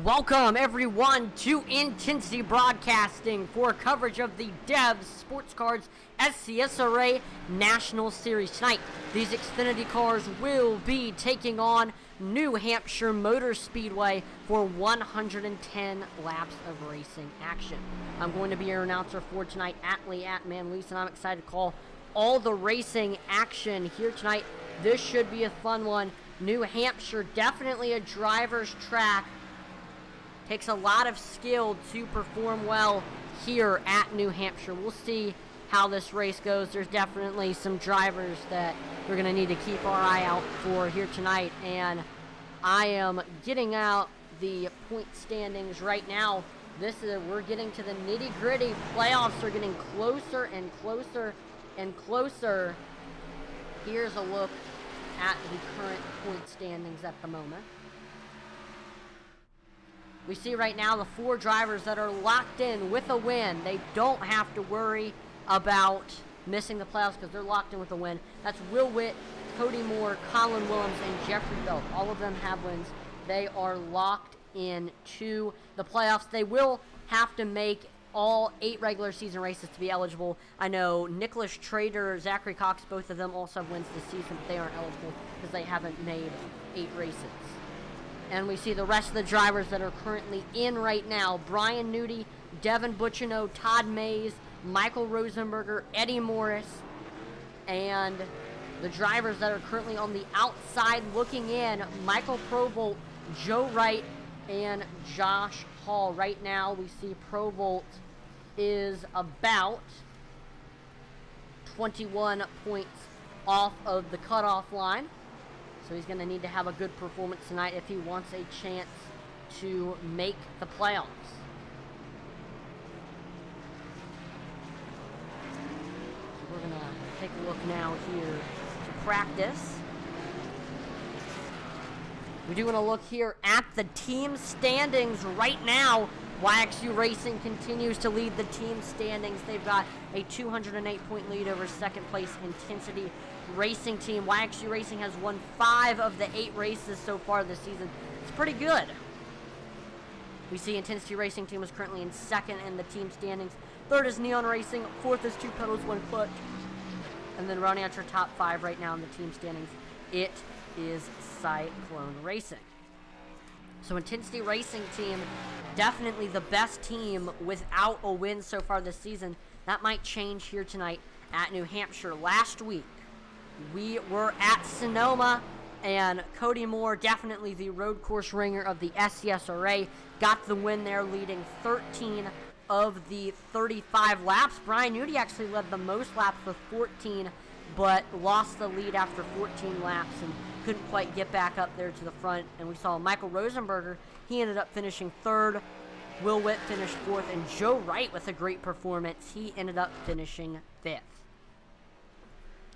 Welcome everyone to Intensity Broadcasting for coverage of the Devs Sports Cards SCSRA National Series. Tonight, these Xfinity cars will be taking on New Hampshire Motor Speedway for 110 laps of racing action. I'm going to be your announcer for tonight, @Manlease, and I'm excited to call all the racing action here tonight. This should be a fun one. New Hampshire, definitely a driver's track. Takes a lot of skill to perform well here at New Hampshire. We'll see how this race goes. There's definitely some drivers that we're going to need to keep our eye out for here tonight. And I am getting out the point standings right now. We're getting to the nitty-gritty. Playoffs are getting closer and closer and closer. Here's a look at the current point standings at the moment. We see right now the four drivers that are locked in with a win. They don't have to worry about missing the playoffs because they're locked in with a win. That's Will Witt, Cody Moore, Colin Willems, and Jeffrey Belt. All of them have wins. They are locked in to the playoffs. They will have to make all 8 regular season races to be eligible. I know Nicholas Trader, Zachary Cox, both of them also have wins this season, but they aren't eligible because they haven't made 8 races. And we see the rest of the drivers that are currently in right now. Brian Nudie, Devin Butchino, Todd Mays, Michael Rosenberger, Eddie Morris, and the drivers that are currently on the outside looking in, Michael Provolt, Joe Wright, and Josh Hall. Right now we see Provolt is about 21 points off of the cutoff line. So he's going to need to have a good performance tonight if he wants a chance to make the playoffs. So we're going to take a look now here to practice. We do want to look here at the team standings right now. YXU Racing continues to lead the team standings. They've got a 208-point lead over second place Intensity Racing team. YXU Racing has won 5 of the 8 races so far this season. It's pretty good. We see Intensity Racing team is currently in second in the team standings. Third is Neon Racing. Fourth is 2 Pedals, 1 Clutch. And then rounding out your top 5 right now in the team standings, it is Cyclone Racing. So Intensity Racing team, definitely the best team without a win so far this season. That might change here tonight at New Hampshire. Last week, we were at Sonoma, and Cody Moore, definitely the road course ringer of the SCSRA, got the win there, leading 13 of the 35 laps. Brian Nudie actually led the most laps with 14, but lost the lead after 14 laps and couldn't quite get back up there to the front. And we saw Michael Rosenberger, he ended up finishing 3rd. Will Witt finished 4th, and Joe Wright with a great performance, he ended up finishing 5th.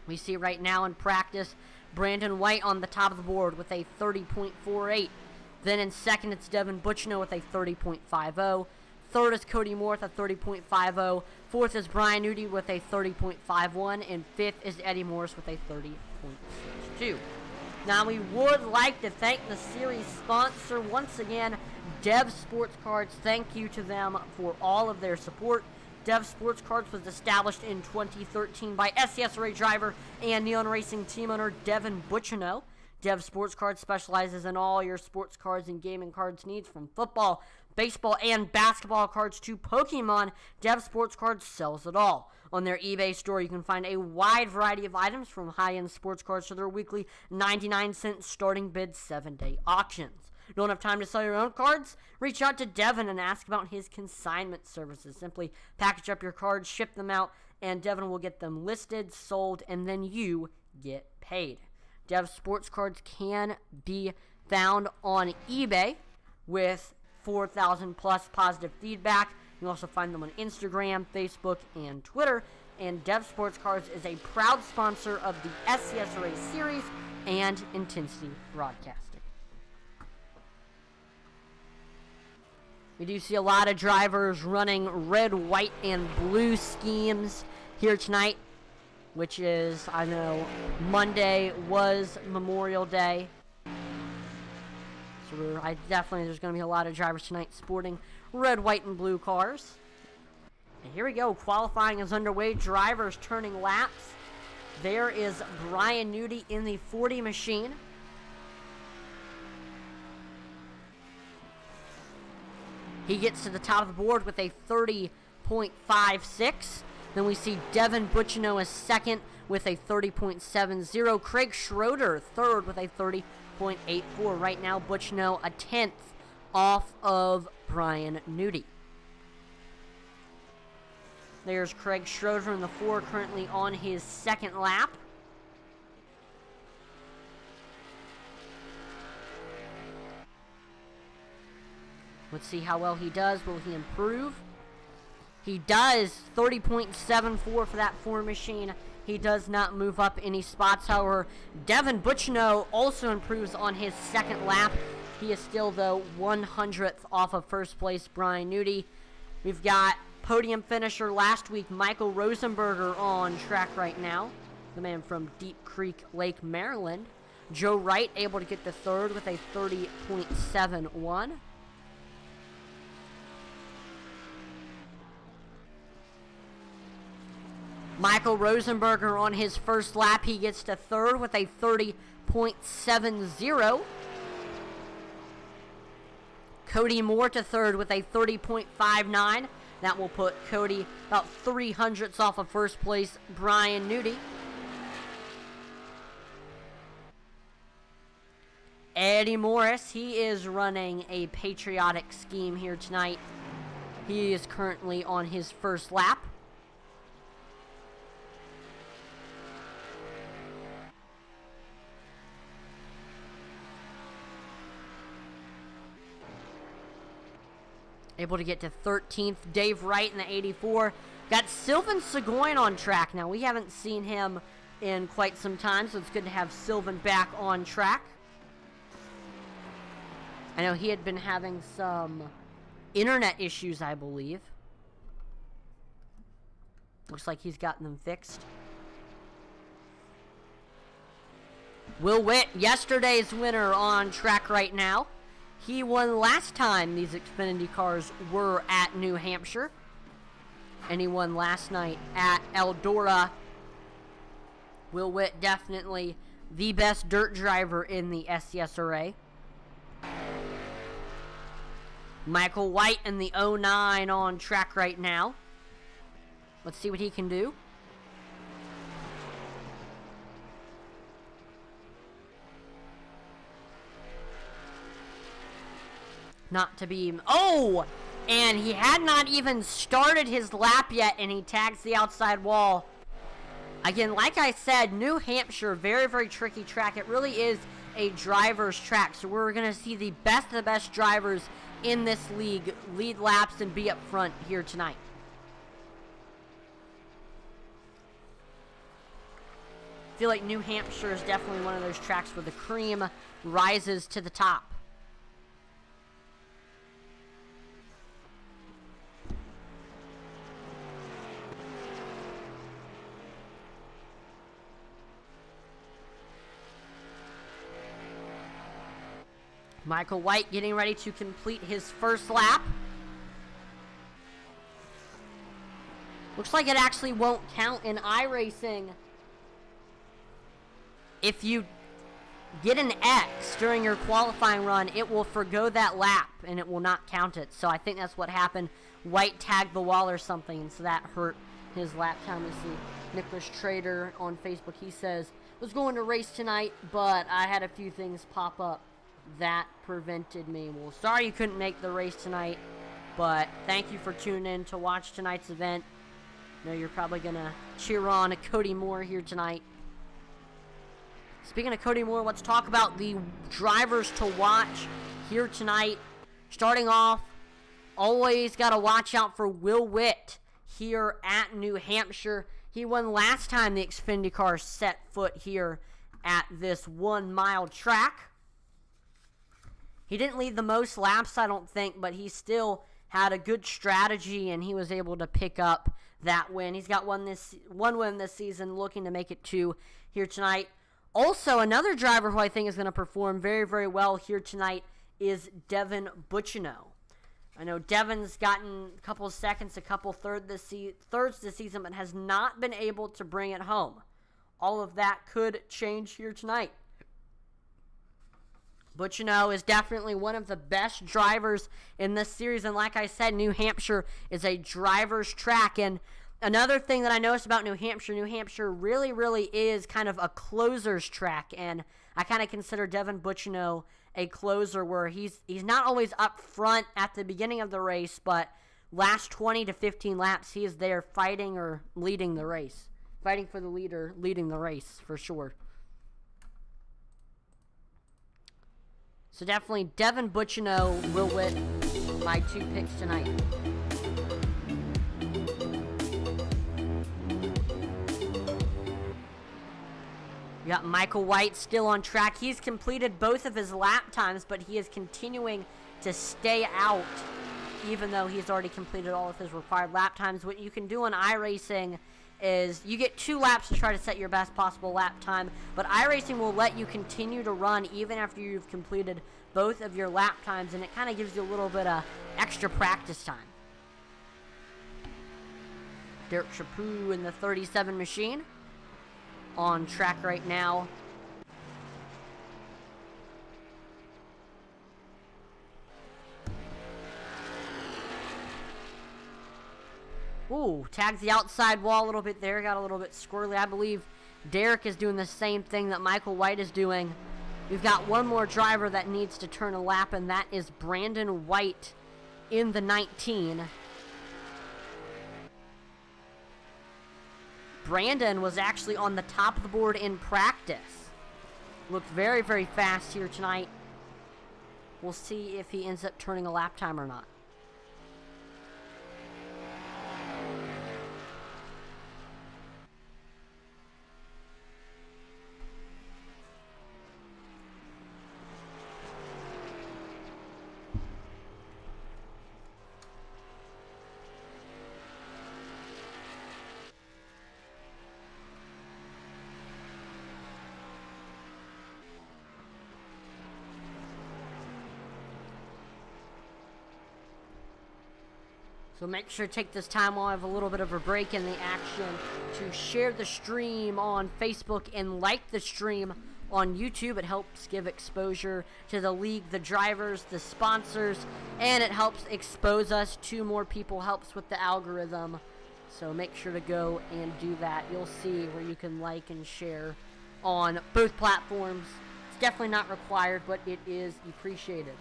We see right now in practice, Brandon White on the top of the board with a 30.48. Then in second, it's Devin Butchino with a 30.50. Third is Cody Moore with a 30.50. Fourth is Brian Nudie with a 30.51. And fifth is Eddie Morris with a 30.62. Now, we would like to thank the series sponsor once again, Dev Sports Cards. Thank you to them for all of their support. Dev Sports Cards was established in 2013 by SCSRA driver and Neon Racing team owner Devin Butchino. Dev Sports Cards specializes in all your sports cards and gaming cards needs, from football, baseball, and basketball cards to Pokemon. Dev Sports Cards sells it all. On their eBay store, you can find a wide variety of items, from high-end sports cards to their weekly 99-cent starting bid 7-day auctions. Don't have time to sell your own cards? Reach out to Devin and ask about his consignment services. Simply package up your cards, ship them out, and Devin will get them listed, sold, and then you get paid. Dev Sports Cards can be found on eBay with 4,000 plus positive feedback. You can also find them on Instagram, Facebook, and Twitter. And Dev Sports Cards is a proud sponsor of the SCSRA series and Intensity Broadcasting. We do see a lot of drivers running red, white, and blue schemes here tonight, which is, I know, Monday was Memorial Day. So there's going to be a lot of drivers tonight sporting red, white, and blue cars. And here we go. Qualifying is underway. Drivers turning laps. There is Brian Nudi in the 40 machine. He gets to the top of the board with a 30.56. Then we see Devin Butchino as second with a 30.70. Craig Schroeder third with a 30.84. Right now, Butchino a 10th off of Brian Nudi. There's Craig Schroeder in the 4, currently on his second lap. Let's see how well he does. Will he improve? He does. 30.74 for that 4 machine. He does not move up any spots. However, Devin Butchino also improves on his second lap. He is still, though, 100th off of first place Brian Nudi. We've got podium finisher last week, Michael Rosenberger, on track right now. The man from Deep Creek Lake, Maryland. Joe Wright able to get the third with a 30.71. Michael Rosenberger on his first lap, he gets to third with a 30.70. Cody Moore to third with a 30.59. That will put Cody about 300ths off of first place Brian Nudi. Eddie Morris, he is running a patriotic scheme here tonight. He is currently on his first lap. Able to get to 13th. Dave Wright in the 84. Got Sylvan Seguin on track. Now, we haven't seen him in quite some time, so it's good to have Sylvan back on track. I know he had been having some internet issues, I believe. Looks like he's gotten them fixed. Will Witt, yesterday's winner, on track right now. He won last time these Xfinity cars were at New Hampshire. And he won last night at Eldora. Will Witt, definitely the best dirt driver in the SCSRA. Michael White in the 09 on track right now. Let's see what he can do. Not to be... Oh! And he had not even started his lap yet, and he tags the outside wall. Again, like I said, New Hampshire, very, very tricky track. It really is a driver's track, so we're going to see the best of the best drivers in this league lead laps and be up front here tonight. I feel like New Hampshire is definitely one of those tracks where the cream rises to the top. Michael White getting ready to complete his first lap. Looks like it actually won't count in iRacing. If you get an X during your qualifying run, it will forgo that lap and it will not count it. So I think that's what happened. White tagged the wall or something, so that hurt his lap time. We see Nicholas Trader on Facebook. He says, was going to race tonight, but I had a few things pop up that prevented me. Well, sorry you couldn't make the race tonight, but thank you for tuning in to watch tonight's event. I know you're probably going to cheer on Cody Moore here tonight. Speaking of Cody Moore, let's talk about the drivers to watch here tonight. Starting off, always got to watch out for Will Witt here at New Hampshire. He won last time the Xfinity car set foot here at this 1 mile track. He didn't lead the most laps, I don't think, but he still had a good strategy, and he was able to pick up that win. He's got one win this season, looking to make it 2 here tonight. Also, another driver who I think is going to perform very, very well here tonight is Devin Buccino. I know Devin's gotten a couple of seconds, a couple thirds this season, but has not been able to bring it home. All of that could change here tonight. Buccino is definitely one of the best drivers in this series, and like I said, New Hampshire is a driver's track. And another thing that I noticed about New Hampshire really, really is kind of a closer's track, and I kind of consider Devin Buccino a closer, where he's not always up front at the beginning of the race, but last 20 to 15 laps, he is there fighting or leading the race. Fighting for the leader, leading the race, for sure. So definitely Devin Buccino will win my 2 picks tonight. We got Michael White still on track. He's completed both of his lap times, but he is continuing to stay out, even though he's already completed all of his required lap times. What you can do on iRacing is you get 2 laps to try to set your best possible lap time, but iRacing will let you continue to run even after you've completed both of your lap times, and it kind of gives you a little bit of extra practice time. Derek Chaput in the 37 machine on track right now. Ooh, tags the outside wall a little bit there. Got a little bit squirrely. I believe Derek is doing the same thing that Michael White is doing. We've got one more driver that needs to turn a lap, and that is Brandon White in the 19. Brandon was actually on the top of the board in practice. Looked very, very fast here tonight. We'll see if he ends up turning a lap time or not. So make sure to take this time while I have a little bit of a break in the action to share the stream on Facebook and like the stream on YouTube. It helps give exposure to the league, the drivers, the sponsors, and it helps expose us to more people, helps with the algorithm. So make sure to go and do that. You'll see where you can like and share on both platforms. It's definitely not required, but it is appreciated.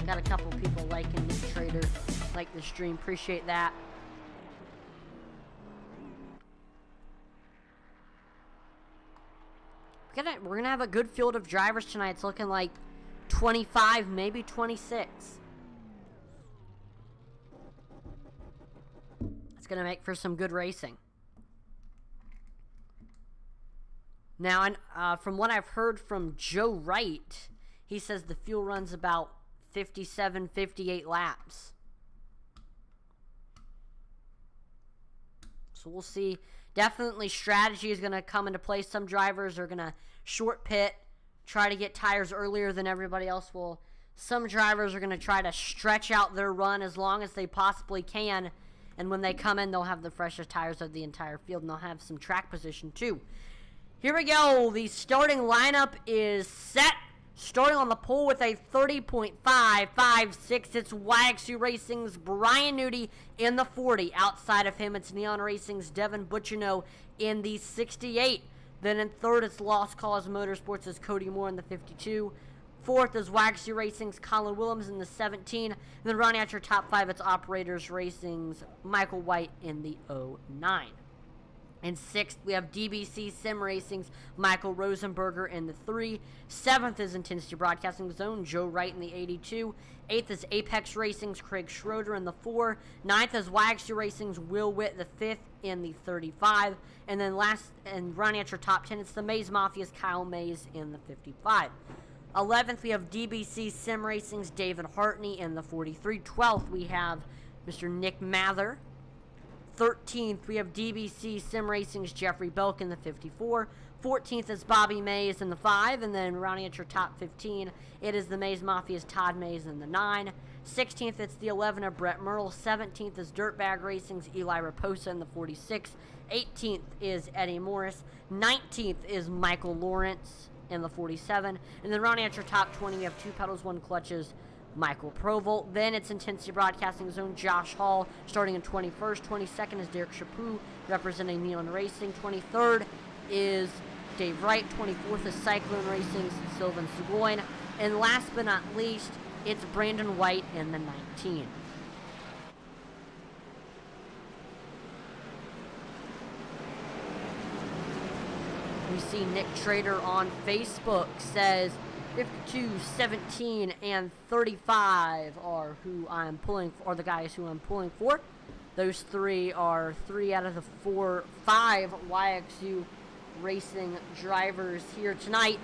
Got a couple people liking the trader, like the stream. Appreciate that. We're gonna have a good field of drivers tonight. It's looking like 25, maybe 26. It's gonna make for some good racing. Now, from what I've heard from Joe Wright, he says the fuel runs about 57, 58 laps. So we'll see. Definitely strategy is going to come into play. Some drivers are going to short pit, try to get tires earlier than everybody else will. Some drivers are going to try to stretch out their run as long as they possibly can. And when they come in, they'll have the freshest tires of the entire field, and they'll have some track position too. Here we go. The starting lineup is set. Starting on the pole with a 30.556, it's YXU Racing's Brian Nudie in the 40. Outside of him, it's Neon Racing's Devin Buccino in the 68. Then in third, it's Lost Cause Motorsports' Cody Moore in the 52. Fourth is YXU Racing's Colin Willems in the 17. And then rounding out your top 5, it's Operators Racing's Michael White in the 09. In 6th, we have DBC Sim Racing's Michael Rosenberger in the 3. 7th is Intensity Broadcasting's own Joe Wright in the 82. 8th is Apex Racing's Craig Schroeder in the 4. 9th is YXU Racing's Will Witt the 5th in the 35. And then last, and running at your top 10, it's the Maze Mafia's Kyle Mays in the 55. 11th, we have DBC Sim Racing's David Hartney in the 43. 12th, we have Mr. Nick Mather. 13th, we have DBC Sim Racing's Jeffrey Belk in the 54. 14th is Bobby Mays in the 5. And then rounding at your top 15, it is the Maze Mafia's Todd Mays in the 9. 16th, it's the 11 of Brett Merle. 17th is Dirtbag Racing's Eli Raposa in the 46. 18th is Eddie Morris. 19th is Michael Lawrence in the 47. And then rounding at your top 20, we have 2 pedals, 1 clutches, Michael Provolt. Then it's Intensity Broadcasting's own Josh Hall starting in 21st. 22nd is Derek Chaput representing Neon Racing. 23rd is Dave Wright. 24th is Cyclone Racing's Sylvan Seguin. And last but not least, it's Brandon White in the 19. We see Nick Trader on Facebook says 52, 17, and 35 are who I'm pulling for, are the guys who I'm pulling for. Those 3 are 3 out of the 5 YXU Racing drivers here tonight.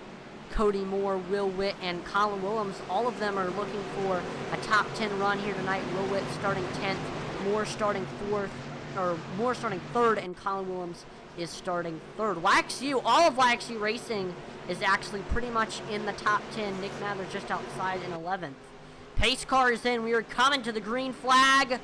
Cody Moore, Will Witt, and Colin Willems. All of them are looking for a top 10 run here tonight. Will Witt starting 10th, Moore starting 4th, or Moore starting 3rd, and Colin Willems is starting 3rd. YXU, all of YXU Racing is actually pretty much in the top 10. Nick Mather just outside in 11th. Pace car is in. We are coming to the green flag.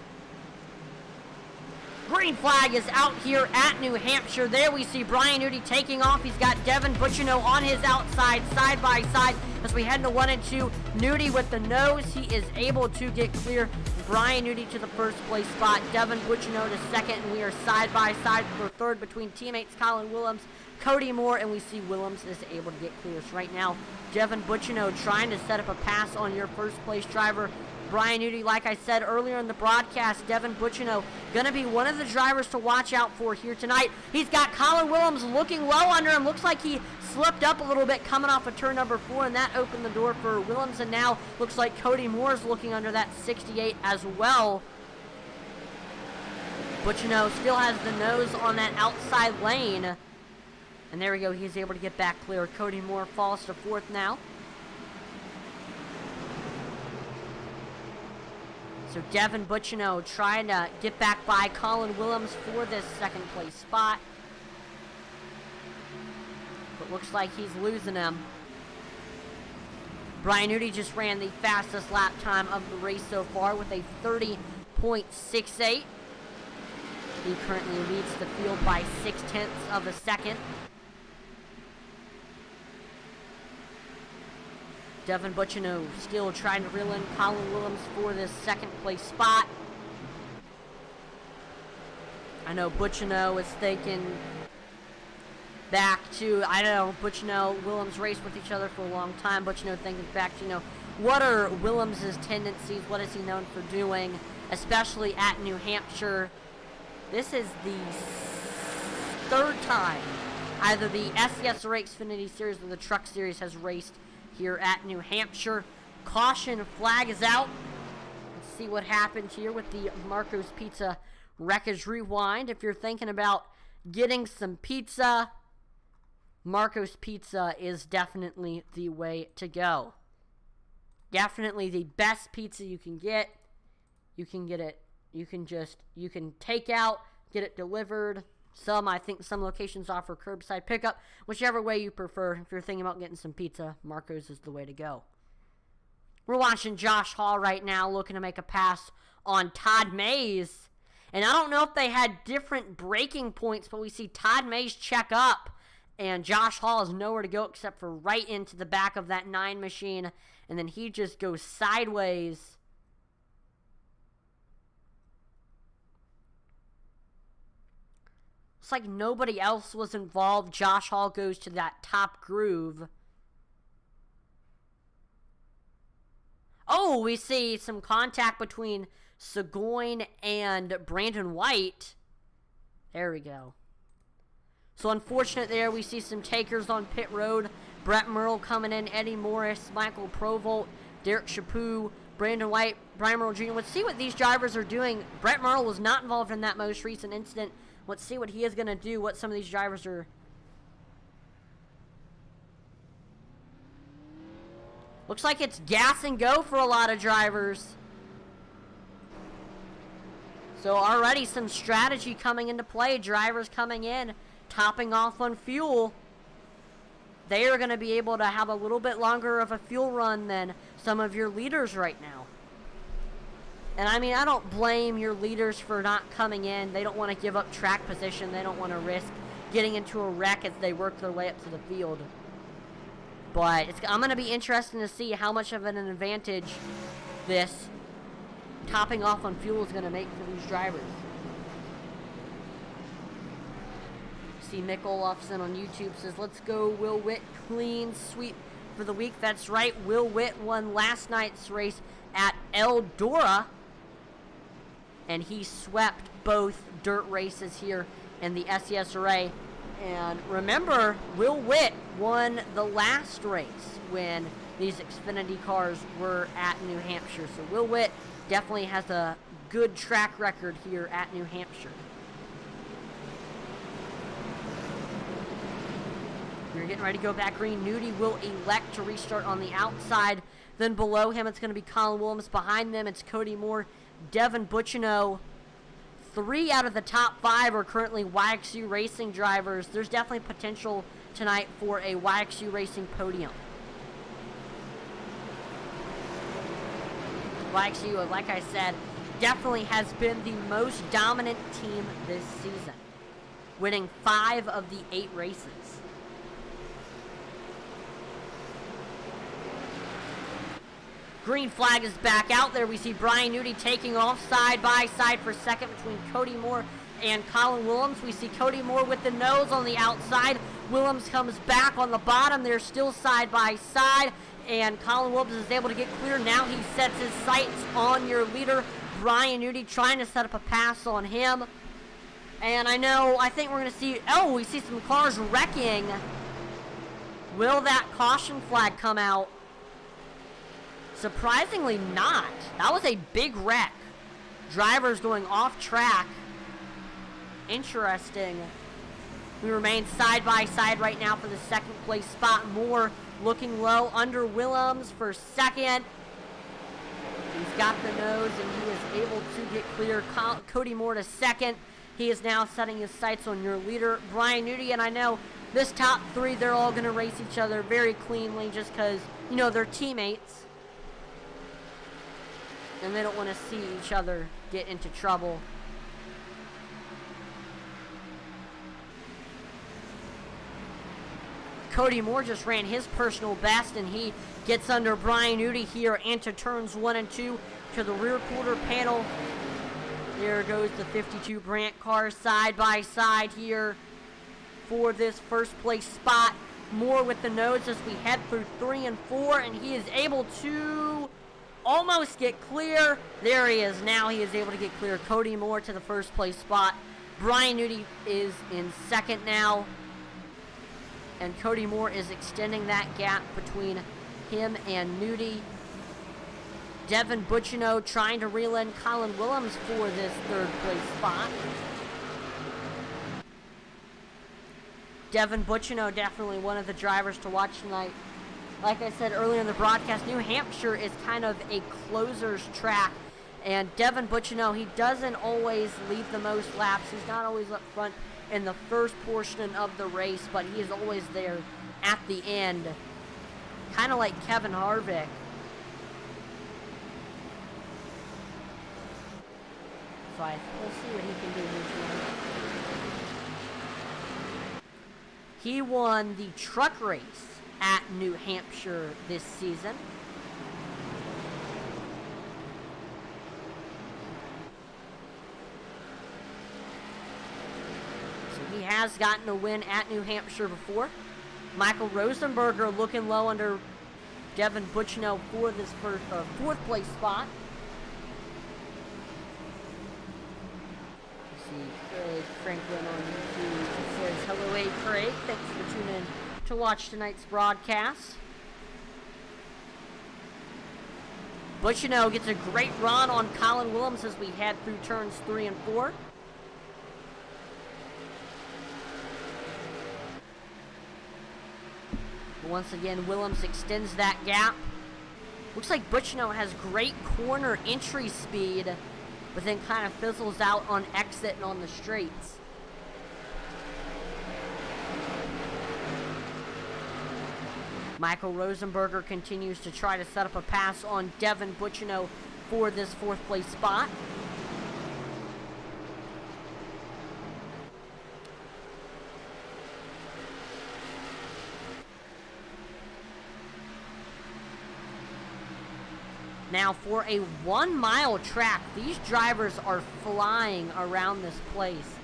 Green flag is out here at New Hampshire. There we see Brian Nudie taking off. He's got Devin Butchino on his outside, side by side, as we head into 1 and 2. Nudie with the nose. He is able to get clear. Brian Nudie to the 1st place spot. Devin Butchino to 2nd, and we are side by side for 3rd between teammates Colin Willems, Cody Moore, and we see Willems is able to get clear. So right now, Devin Butchino trying to set up a pass on your 1st place driver, Brian Nudie. Like I said earlier in the broadcast, Devin Butchino going to be one of the drivers to watch out for here tonight. He's got Colin Willems looking low under him. Looks like he slipped up a little bit coming off of turn number 4, and that opened the door for Willems. And now looks like Cody Moore is looking under that 68 as well. Butchino still has the nose on that outside lane. And there we go. He's able to get back clear. Cody Moore falls to 4th now. So Devin Butchino trying to get back by Colin Willems for this 2nd place spot. But looks like he's losing him. Brian Nudie just ran the fastest lap time of the race so far with a 30.68. He currently leads the field by 0.6 of a second. Devin Butchino still trying to reel in Colin Willems for this 2nd place spot. I know Butchino is thinking back to, I don't know, Butchino, Willems raced with each other for a long time. Butchino thinking back to, what are Willems' tendencies? What is he known for doing, especially at New Hampshire? This is the 3rd time either the SCSRA Xfinity Series or the Truck Series has raced here at New Hampshire. Caution flag is out. Let's see what happens here with the Marco's Pizza Wreckage Rewind. If you're thinking about getting some pizza, Marco's Pizza is definitely the way to go. Definitely the best pizza you can get. You can get it. You can take out, get it delivered. I think some locations offer curbside pickup. Whichever way you prefer. If you're thinking about getting some pizza, Marco's is the way to go. We're watching Josh Hall right now looking to make a pass on Todd Mays. And I don't know if they had different braking points, but we see Todd Mays check up. And Josh Hall is nowhere to go except for right into the back of that 9 machine. And then he just goes sideways. It's like nobody else was involved. Josh Hall goes to that top groove. Oh, we see some contact between Seguin and Brandon White. There we go. So unfortunate there. We see some takers on pit road. Brett Merle coming in, Eddie Morris, Michael Provolt, Derek Chaput, Brandon White, Brian Merle Jr. Let's see what these drivers are doing. Brett Merle was not involved in that most recent incident. Let's see what he is going to do, what some of these drivers are. Looks like it's gas and go for a lot of drivers. So already some strategy coming into play. Drivers coming in, topping off on fuel. They are going to be able to have a little bit longer of a fuel run than some of your leaders right now. And I mean, I don't blame your leaders for not coming in. They don't want to give up track position. They don't want to risk getting into a wreck as they work their way up to the field. But I'm going to be interested to see how much of an advantage this topping off on fuel is going to make for these drivers. See Mick Olofsson on YouTube says, let's go Will Witt, clean sweep for the week. That's right, Will Witt won last night's race at Eldora, and he swept both dirt races here in the SCSRA. And remember, Will Witt won the last race when these Xfinity cars were at New Hampshire. So Will Witt definitely has a good track record here at New Hampshire. We're getting ready to go back green. Nudie will elect to restart on the outside. Then below him, it's going to be Colin Williams. Behind them, it's Cody Moore, Devin Bucciano. 3 out of the top 5 are currently YXU Racing drivers. There's definitely potential tonight for a YXU Racing podium. YXU, like I said, definitely has been the most dominant team this season, winning 5 of the 8 races. Green flag is back out there. We see Brian Nudie taking off side by side for second between Cody Moore and Colin Williams. We see Cody Moore with the nose on the outside. Williams comes back on the bottom. They're still side by side, and Colin Williams is able to get clear. Now he sets his sights on your leader, Brian Nudie, trying to set up a pass on him. And I think we're going to see, we see some cars wrecking. Will that caution flag come out? Surprisingly not. That was a big wreck. Drivers going off track. Interesting. We remain side by side right now for the second place spot. Moore looking low under Williams for second. He's got the nose and he is able to get clear. Cody Moore to second. He is now setting his sights on your leader, Brian Nudie. And I know this top 3, they're all going to race each other very cleanly just because, they're teammates. And they don't want to see each other get into trouble. Cody Moore just ran his personal best, and he gets under Brian Nudie here into turns 1 and 2 to the rear quarter panel. There goes the 52 Brandt car side by side here for this first place spot. Moore with the nose as we head through 3 and 4, and he is able to almost get clear. There he is. Now he is able to get clear. Cody Moore to the first place spot. Brian Nudie is in second now. And Cody Moore is extending that gap between him and Nudie. Devin Bucciano trying to reel in Colin Williams for this third place spot. Devin Bucciano, definitely one of the drivers to watch tonight. Like I said earlier in the broadcast, New Hampshire is kind of a closer's track. And Devin Bucciano, he doesn't always lead the most laps. He's not always up front in the first portion of the race, but he is always there at the end. Kind of like Kevin Harvick. So we'll see what he can do here tonight. He won the truck race at New Hampshire this season. So he has gotten a win at New Hampshire before. Michael Rosenberger looking low under Devin Bucciano for this fourth place spot. see Craig Franklin on YouTube. It says, hello, hey, Craig. Thanks for tuning in to watch tonight's broadcast. Bushino gets a great run on Colin Willems as we head through turns 3 and 4. Once again, Willems extends that gap. Looks like Bushino has great corner entry speed, but then kind of fizzles out on exit and on the straights. Michael Rosenberger continues to try to set up a pass on Devin Bushino for this 4th place spot. Now for a 1 mile track, these drivers are flying around this place.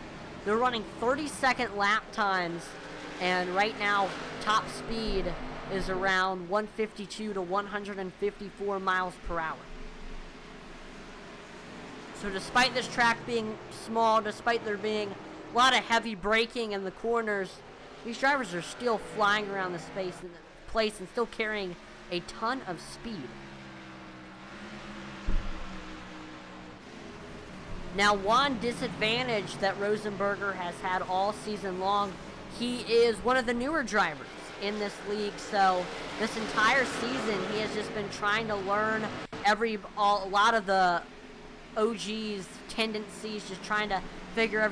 They're running 30-second lap times, and right now top speed is around 152 to 154 miles per hour. So despite this track being small, despite there being a lot of heavy braking in the corners, these drivers are still flying around the place and still carrying a ton of speed. Now, one disadvantage that Rosenberger has had all season long, he is one of the newer drivers in this league, so this entire season he has just been trying to learn a lot of the OG's tendencies, just trying to figure out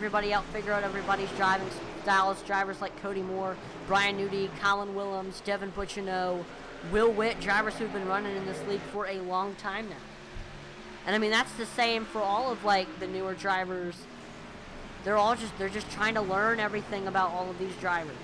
everybody's driving styles. Drivers like Cody Moore, Brian Nudie, Colin Willems, Devin Bushino, Will Witt, drivers who've been running in this league for a long time now. And I mean, that's the same for all of like the newer drivers. They're just trying to learn everything about all of these drivers.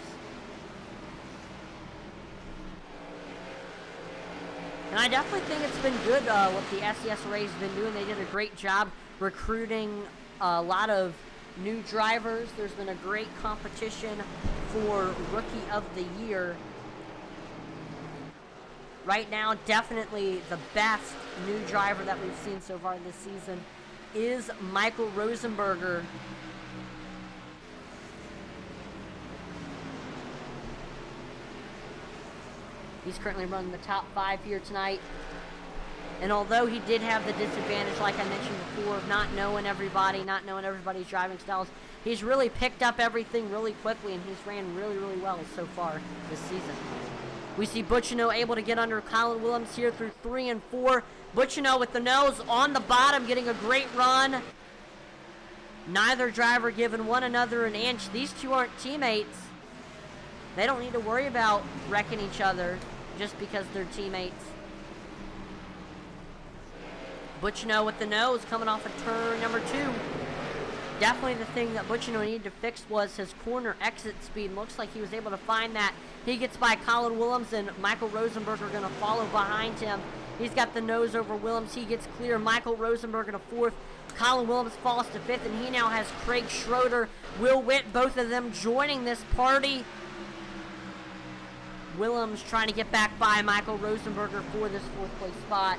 And I definitely think it's been good what the SCSRA has been doing. They did a great job recruiting a lot of new drivers. There's been a great competition for Rookie of the Year. Right now, definitely the best new driver that we've seen so far this season is Michael Rosenberger. He's currently running the top 5 here tonight. And although he did have the disadvantage, like I mentioned before, of not knowing everybody's driving styles, he's really picked up everything really quickly, and he's ran really, really well so far this season. We see Bushino able to get under Colin Willems here through 3 and 4. Bushino with the nose on the bottom, getting a great run. Neither driver giving one another an inch. These two aren't teammates. They don't need to worry about wrecking each other just because they're teammates. Bushino with the nose coming off of turn number 2. Definitely the thing that Bushino needed to fix was his corner exit speed. Looks like he was able to find that. He gets by Colin Willems, and Michael Rosenberger going to follow behind him. He's got the nose over Willems. He gets clear. Michael Rosenberger to 4th. Colin Willems falls to 5th, and he now has Craig Schroeder, Will Witt, both of them joining this party. Willems trying to get back by Michael Rosenberger for this 4th place spot.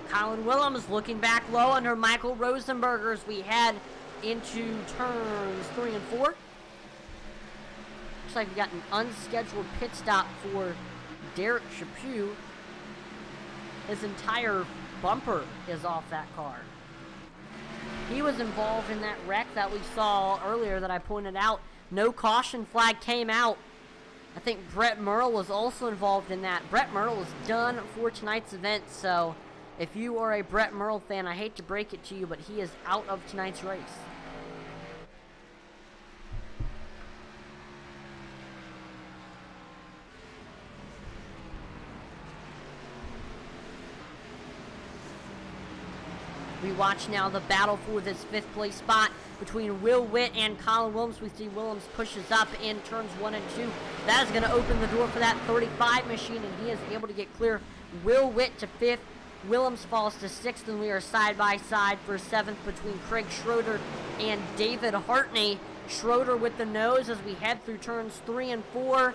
Colin Willems looking back low under Michael Rosenberger as we head into turns 3 and 4. Looks like we got an unscheduled pit stop for Derek Chaput. His entire bumper is off that car. He was involved in that wreck that we saw earlier that I pointed out. No caution flag came out. I think Brett Merle was also involved in that. Brett Merle is done for tonight's event, so if you are a Brett Merle fan, I hate to break it to you, but he is out of tonight's race. We watch now the battle for this 5th place spot between Will Witt and Colin Willems. We see Willems pushes up in turns 1 and 2. That is going to open the door for that 35 machine, and he is able to get clear. Will Witt to 5th. Willems falls to 6th, and we are side by side for 7th between Craig Schroeder and David Hartney. Schroeder with the nose as we head through turns 3 and 4.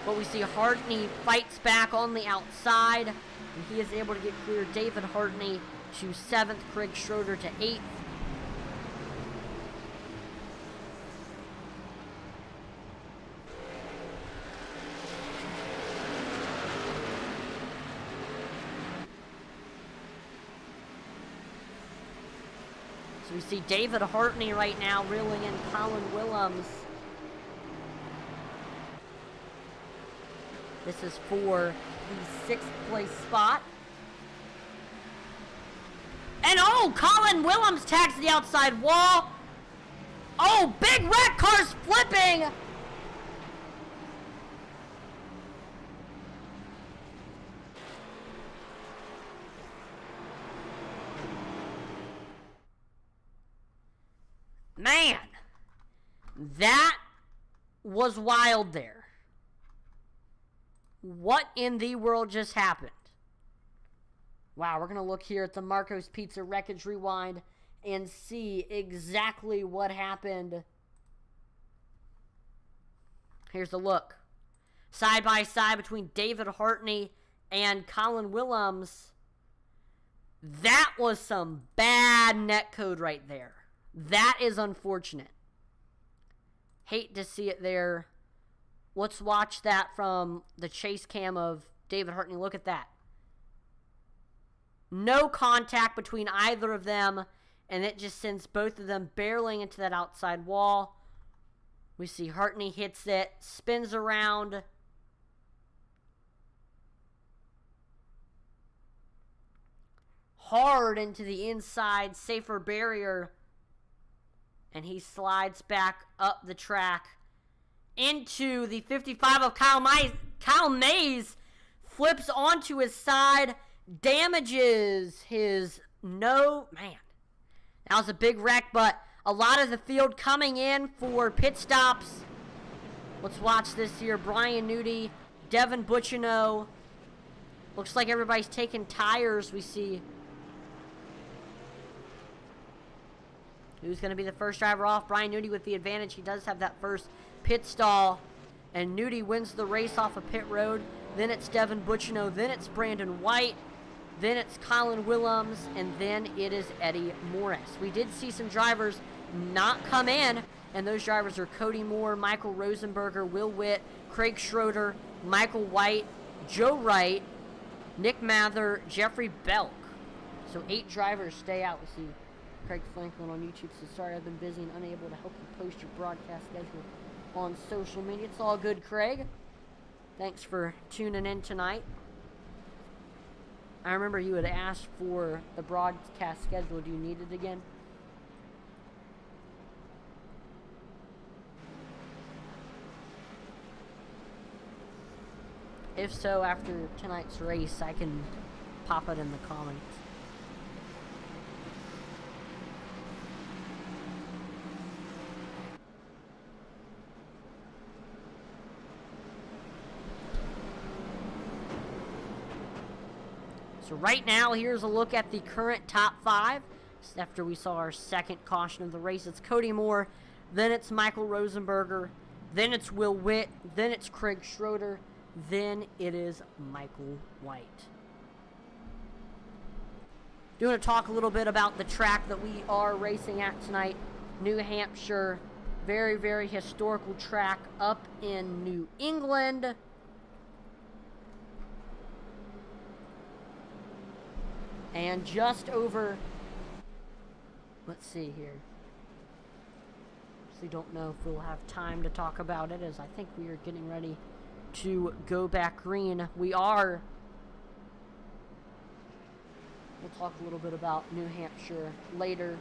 But we see Hartney fights back on the outside, and he is able to get clear. David Hartney to 7th, Craig Schroeder to 8th. So we see David Hartney right now reeling in Colin Willems. This is for the 6th place spot. And oh, Colin Willems tags the outside wall. Oh, big wreck, cars flipping. Man, that was wild there. What in the world just happened? Wow, we're going to look here at the Marco's Pizza Wreckage Rewind and see exactly what happened. Here's the look. Side by side between David Hartney and Colin Willems. That was some bad netcode right there. That is unfortunate. Hate to see it there. Let's watch that from the chase cam of David Hartney. Look at that. No contact between either of them, and it just sends both of them barreling into that outside wall. We see Hartney hits it, spins around. Hard into the inside, safer barrier. And he slides back up the track into the 55 of Kyle Mays. Kyle Mays flips onto his side, damages his man. That was a big wreck, but a lot of the field coming in for pit stops. Let's watch this here. Brian Nudie, Devin Bucciano. Looks like everybody's taking tires, we see. Who's going to be the first driver off? Brian Nudie with the advantage. He does have that first pit stall. And Nudie wins the race off of pit road. Then it's Devin Bucciano. Then it's Brandon White. Then it's Colin Willems. And then it is Eddie Morris. We did see some drivers not come in. And those drivers are Cody Moore, Michael Rosenberger, Will Witt, Craig Schroeder, Michael White, Joe Wright, Nick Mather, Jeffrey Belk. So 8 drivers stay out. We see Craig Franklin on YouTube says, sorry, I've been busy and unable to help you post your broadcast schedule on social media. It's all good, Craig. Thanks for tuning in tonight. I remember you had asked for the broadcast schedule. Do you need it again? If so, after tonight's race, I can pop it in the comments. So right now, here's a look at the current top 5. After we saw our second caution of the race, it's Cody Moore, then it's Michael Rosenberger, then it's Will Witt, then it's Craig Schroeder, then it is Michael White. Do want to talk a little bit about the track that we are racing at tonight, New Hampshire. Very, very historical track up in New England. And just over, let's see here. So don't know if we'll have time to talk about it, as I think we are getting ready to go back green. We are. We'll talk a little bit about New Hampshire later.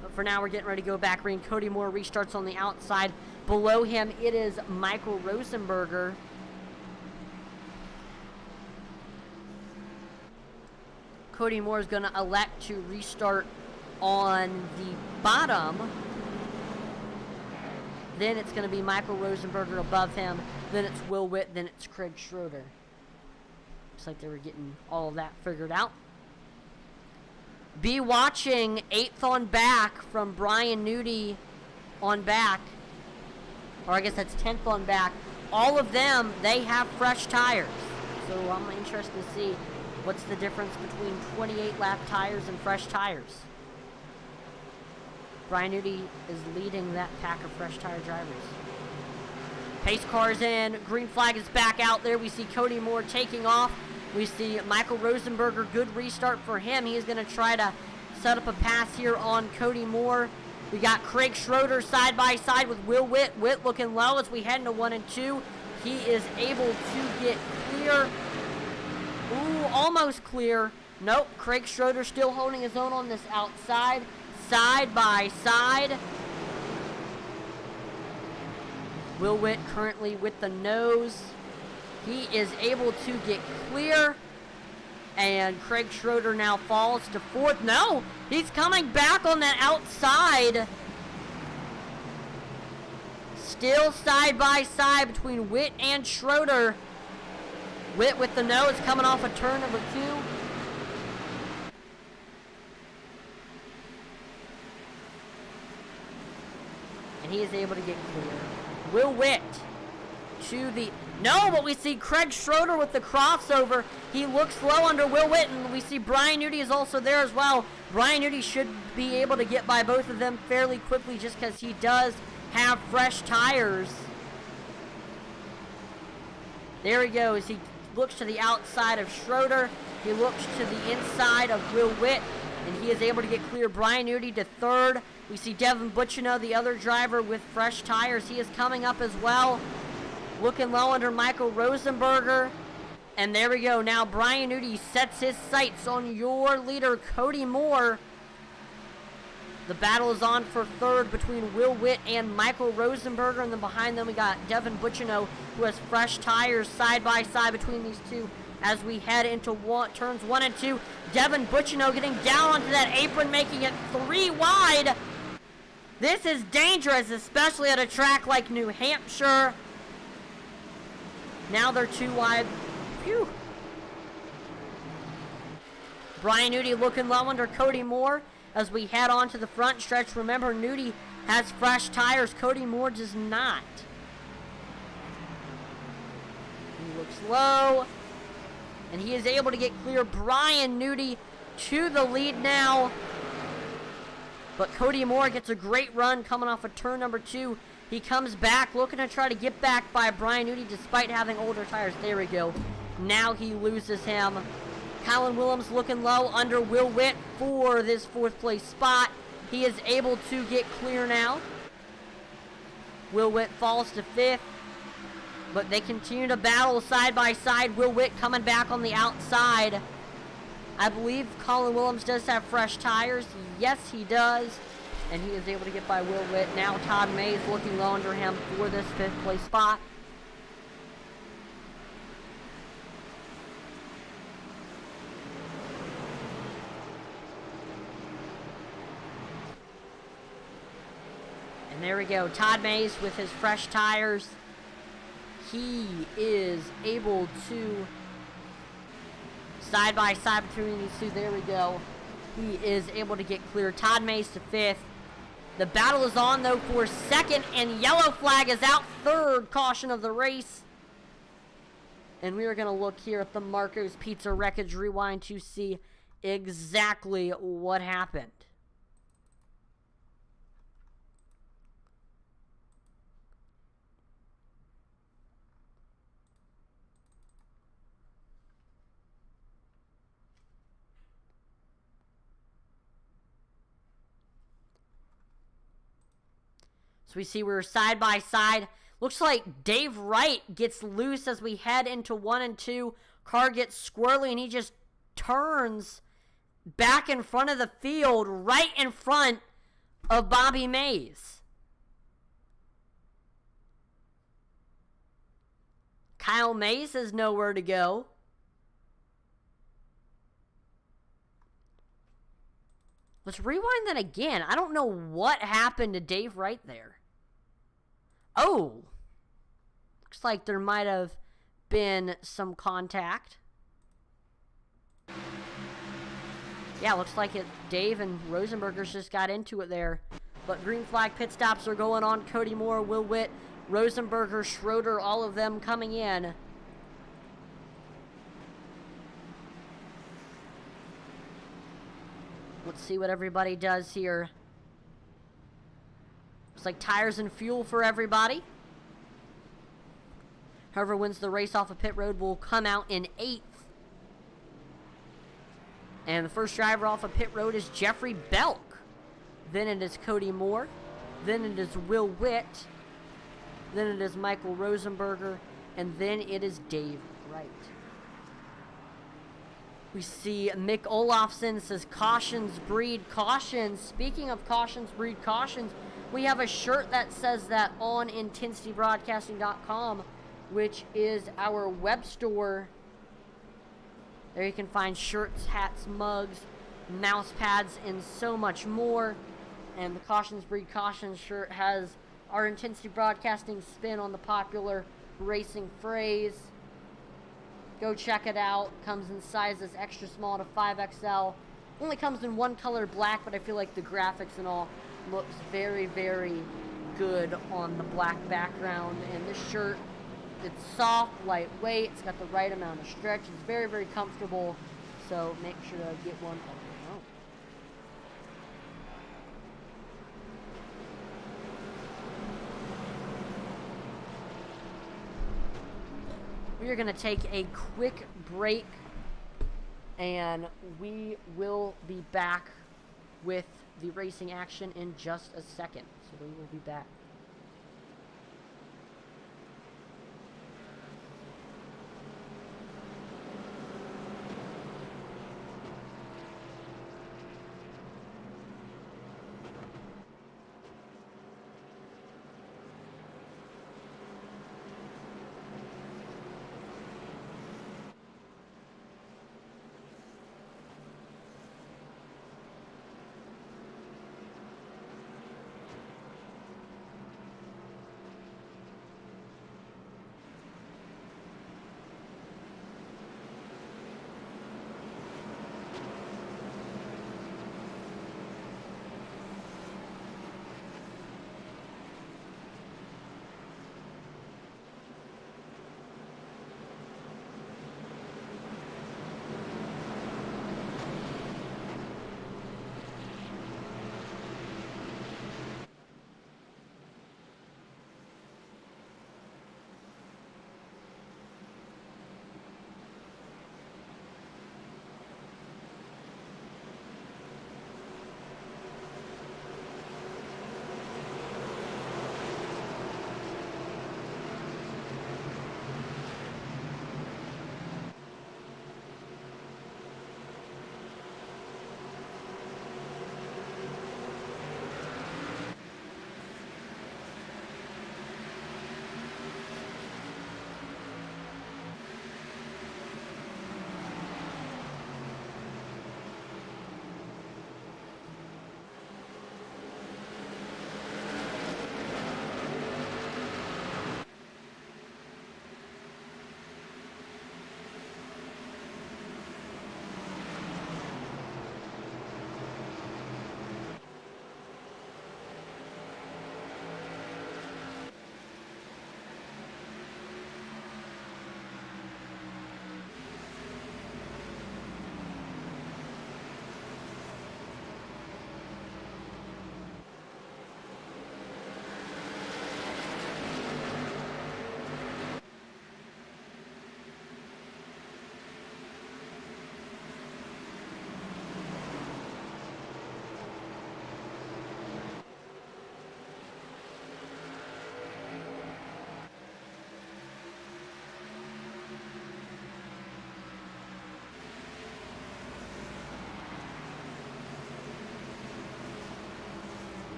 But for now, we're getting ready to go back green. Cody Moore restarts on the outside. Below him, it is Michael Rosenberger. Cody Moore is going to elect to restart on the bottom. Then it's going to be Michael Rosenberger above him. Then it's Will Witt. Then it's Craig Schroeder. Looks like they were getting all of that figured out. Be watching 8th on back from Brian Nudie on back. Or I guess that's 10th on back. All of them, they have fresh tires. So I'm interested to see what's the difference between 28 lap tires and fresh tires. Brian Nudie is leading that pack of fresh tire drivers. Pace car's in. Green flag is back out there. We see Cody Moore taking off. We see Michael Rosenberger. Good restart for him. He is going to try to set up a pass here on Cody Moore. We got Craig Schroeder side by side with Will Witt. Witt looking low as we head into 1 and 2. He is able to get clear. Ooh, almost clear. Nope, Craig Schroeder still holding his own on this outside. Side by side. Will Witt currently with the nose. He is able to get clear. And Craig Schroeder now falls to 4th. No, he's coming back on that outside. Still side by side between Witt and Schroeder. Witt with the nose coming off of turn number 2. And he is able to get clear. Will Witt to the... No, but we see Craig Schroeder with the crossover. He looks low under Will Witt, and we see Brian Nudie is also there as well. Brian Nudie should be able to get by both of them fairly quickly just because he does have fresh tires. There he goes. He looks to the outside of Schroeder. He looks to the inside of Will Witt, and he is able to get clear. Brian Nudie to 3rd. We see Devin Butchino, the other driver, with fresh tires. He is coming up as well. Looking low under Michael Rosenberger. And there we go. Now Brian Nudie sets his sights on your leader, Cody Moore. The battle is on for 3rd between Will Witt and Michael Rosenberger. And then behind them we got Devin Butchino, who has fresh tires side by side between these two as we head into turns 1 and 2. Devin Butchino getting down onto that apron, making it 3 wide. This is dangerous, especially at a track like New Hampshire. Now they're 2 wide. Phew. Brian Nudie looking low under Cody Moore as we head on to the front stretch. Remember, Nudie has fresh tires. Cody Moore does not. He looks low. And he is able to get clear. Brian Nudie to the lead now. But Cody Moore gets a great run coming off of turn number 2. He comes back, looking to try to get back by Brian Nudie despite having older tires. There we go. Now he loses him. Colin Willems looking low under Will Witt for this 4th place spot. He is able to get clear now. Will Witt falls to 5th. But they continue to battle side by side. Will Witt coming back on the outside. I believe Colin Willems does have fresh tires. Yes, he does. And he is able to get by Will Witt. Now Todd Mays looking low under him for this 5th place spot. And there we go. Todd Mays with his fresh tires. He is able to side by side between these two. There we go. He is able to get clear. Todd Mays to 5th. The battle is on, though, for 2nd, and yellow flag is out. 3rd caution of the race. And we are going to look here at the Marco's Pizza Wreckage Rewind to see exactly what happened. So we see we're side by side. Looks like Dave Wright gets loose as we head into 1 and 2. Car gets squirrely and he just turns back in front of the field, right in front of Bobby Mays. Kyle Mays has nowhere to go. Let's rewind that again. I don't know what happened to Dave Wright there. Oh. Looks like there might have been some contact. Yeah, looks like it. Dave and Rosenberger's just got into it there. But green flag pit stops are going on. Cody Moore, Will Witt, Rosenberger, Schroeder, all of them coming in. Let's see what everybody does here. Looks like tires and fuel for everybody. Whoever wins the race off of pit road will come out in 8th. And the first driver off of pit road is Jeffrey Belk. Then it is Cody Moore. Then it is Will Witt. Then it is Michael Rosenberger. And then it is Dave Wright. We see Mick Olafson says, cautions breed cautions. Speaking of cautions breed cautions, we have a shirt that says that on intensitybroadcasting.com, which is our web store. There you can find shirts, hats, mugs, mouse pads, and so much more. And the Cautions Breed Cautions shirt has our Intensity Broadcasting spin on the popular racing phrase. Go check it out. Comes in sizes extra small to 5XL. Only comes in one color, black, but I feel like the graphics and all looks very, very good on the black background. And this shirt, it's soft, lightweight, it's got the right amount of stretch, it's very, very comfortable, so make sure to get one of your own. We are going to take a quick break, and we will be back with the racing action in just a second, so we will be back.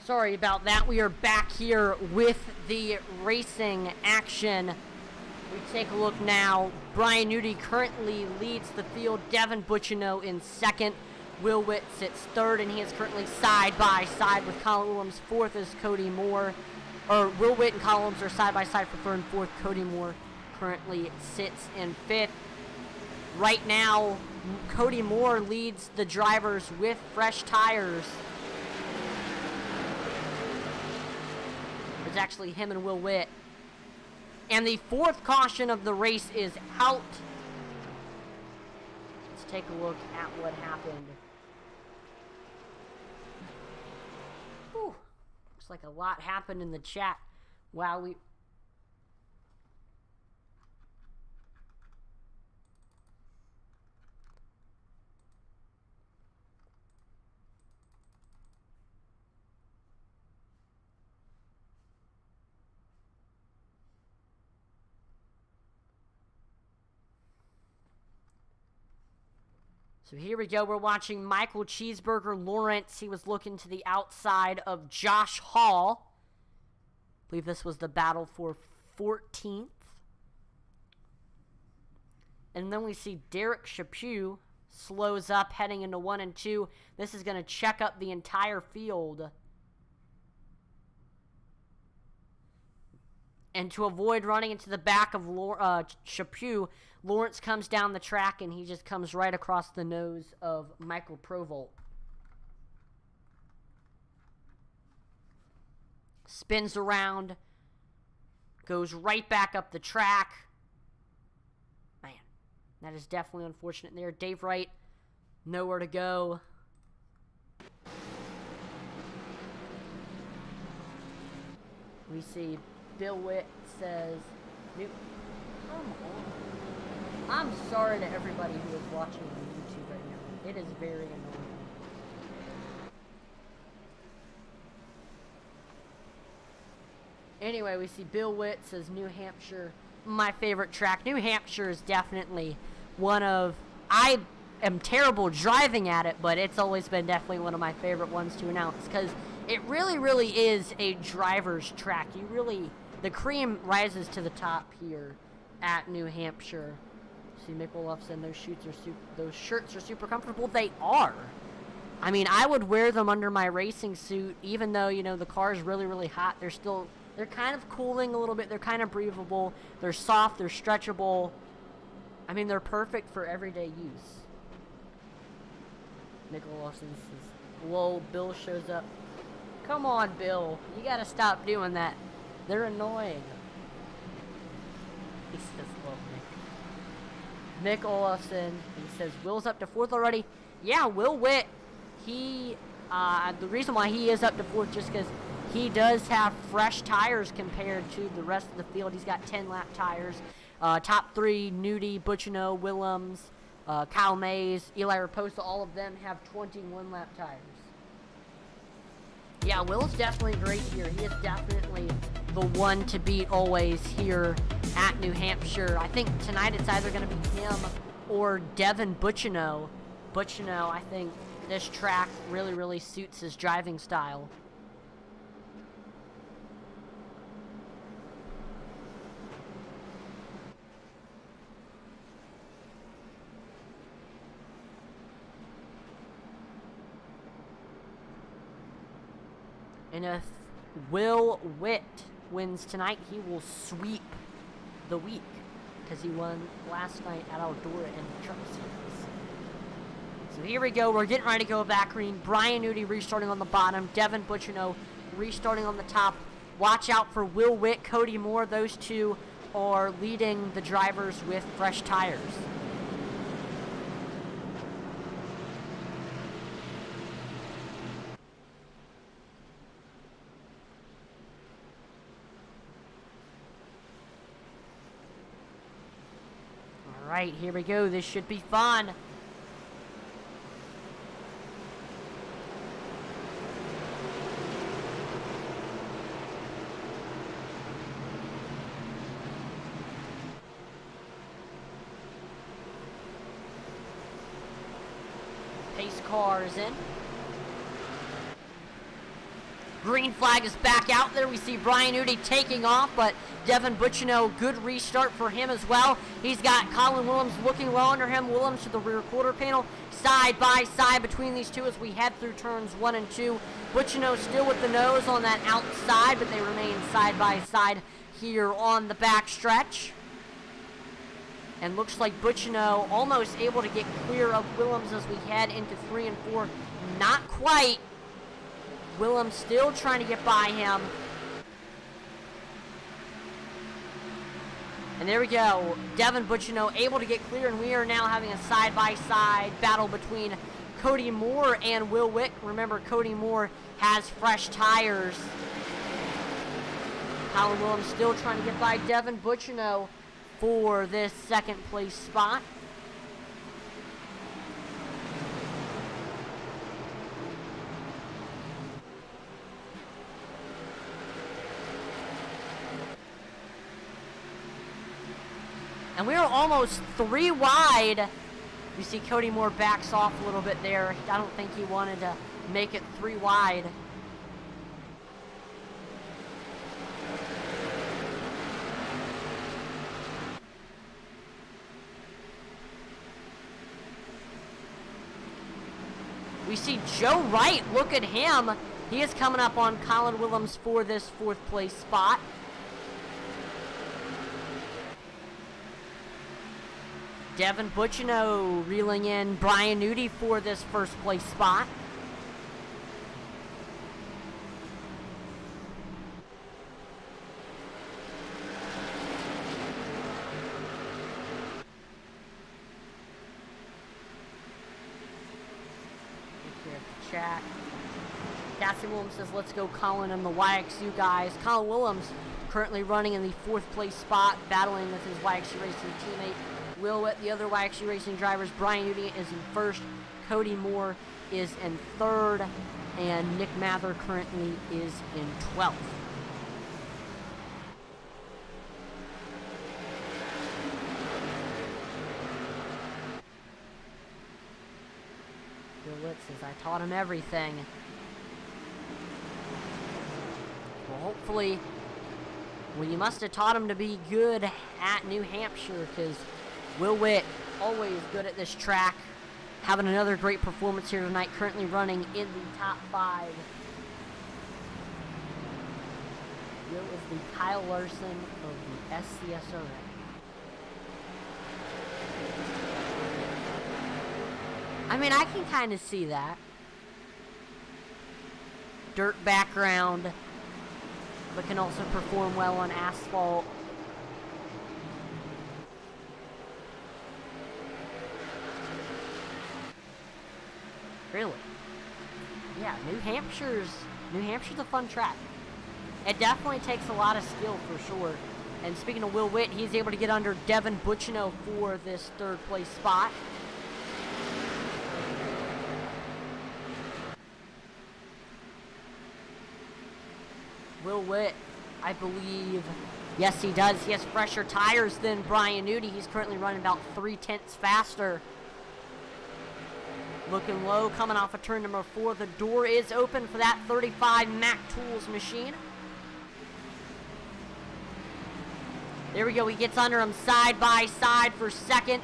Sorry about that. We are back here with the racing action. We take a look now. Brian Nudi currently leads the field. Devin Bucciano in second. Will Witt sits third, and he is currently side by side with Colin Williams. Fourth is Cody Moore. Or Will Witt and Colin Williams are side by side for third and fourth. Cody Moore currently sits in fifth. Right now, Cody Moore leads the drivers with fresh tires. It's actually him and Will Witt. And the fourth caution of the race is out. Let's take a look at what happened. Whew. Looks like a lot happened in the chat. Wow, So here we go. We're watching Michael Cheeseburger Lawrence. He was looking to the outside of Josh Hall. I believe this was the battle for 14th. And then we see Derek Chaput slows up heading into 1 and 2. This is going to check up the entire field. And to avoid running into the back of Chaput, Lawrence comes down the track, and he just comes right across the nose of Michael Provolt. Spins around, goes right back up the track. Man, that is definitely unfortunate there. Dave Wright, nowhere to go. We see Bill Witt says, come on. I'm sorry to everybody who is watching on YouTube right now. It is very annoying. Anyway, we see Bill Witt says New Hampshire, my favorite track. New Hampshire is definitely one of, I am terrible driving at it, but it's always been definitely one of my favorite ones to announce, because it really, really is a driver's track. The cream rises to the top here at New Hampshire. See Mick Olofsson, those shirts are super comfortable. They are. I mean, I would wear them under my racing suit, even though, the car is really, really hot. They're kind of cooling a little bit. They're kind of breathable. They're soft. They're stretchable. I mean, they're perfect for everyday use. Mick Olofsson says, whoa, Bill shows up. Come on, Bill. You gotta stop doing that. They're annoying. He says, whoa, Mick Olofsson, he says, Will's up to fourth already. Yeah, Will Witt, the reason why he is up to fourth just because he does have fresh tires compared to the rest of the field. He's got 10-lap tires. Top three, Nudi, Bucciano, Willems, Kyle Mays, Eli Raposa, all of them have 21-lap tires. Yeah, Will's definitely great here. He is definitely the one to beat always here at New Hampshire. I think tonight it's either going to be him or Devin Bucciano. Bucciano, I think this track really, really suits his driving style. And if Will Witt wins tonight, he will sweep the week, because he won last night at Eldora in the Truck Series. So here we go. We're getting ready to go back green. Brian Nudi restarting on the bottom. Devin Bucciano restarting on the top. Watch out for Will Witt, Cody Moore. Those two are leading the drivers with fresh tires. Alright, here we go. This should be fun. Pace car is in. Green flag is back out there. We see Brian Nudi taking off, but Devin Butchino, good restart for him as well. He's got Colin Willems looking low under him. Willems to the rear quarter panel, side by side between these two as we head through turns 1 and 2. Butchino still with the nose on that outside, but they remain side by side here on the back stretch. And looks like Butchino almost able to get clear of Willems as we head into 3 and 4. Not quite. Willems still trying to get by him. And there we go. Devin Butchino able to get clear, and we are now having a side-by-side battle between Cody Moore and Will Witt. Remember, Cody Moore has fresh tires. Colin Willems still trying to get by Devin Butchino for this second place spot. And we are almost 3 wide. You see Cody Moore backs off a little bit there. I don't think he wanted to make it 3 wide. We see Joe Wright, look at him. He is coming up on Colin Willems for this 4th place spot. Devin Butchino reeling in Brian Nudi for this 1st place spot. Chat. Cassie Willems says, let's go Colin and the YXU guys. Colin Willems currently running in the 4th place spot, battling with his YXU Racing teammate Will Witt. The other YXU Racing drivers, Brian Nudi is in 1st, Cody Moore is in 3rd, and Nick Mather currently is in 12th. Will Witt says, I taught him everything. Well, hopefully, well, you must have taught him to be good at New Hampshire, because Will Witt, always good at this track, having another great performance here tonight, currently running in the top 5. Will is the Kyle Larson of the SCSRA. I mean, I can kind of see that. Dirt background, but can also perform well on asphalt. Really? Yeah, New Hampshire's a fun track. It definitely takes a lot of skill for sure. And speaking of Will Witt, he's able to get under Devin Butchino for this 3rd place spot. Will Witt, I believe, yes he does. He has fresher tires than Brian Nudi. He's currently running about 0.3 faster. Looking low, coming off of turn number 4. The door is open for that 35 Mac Tools machine. There we go. He gets under him side by side for 2nd.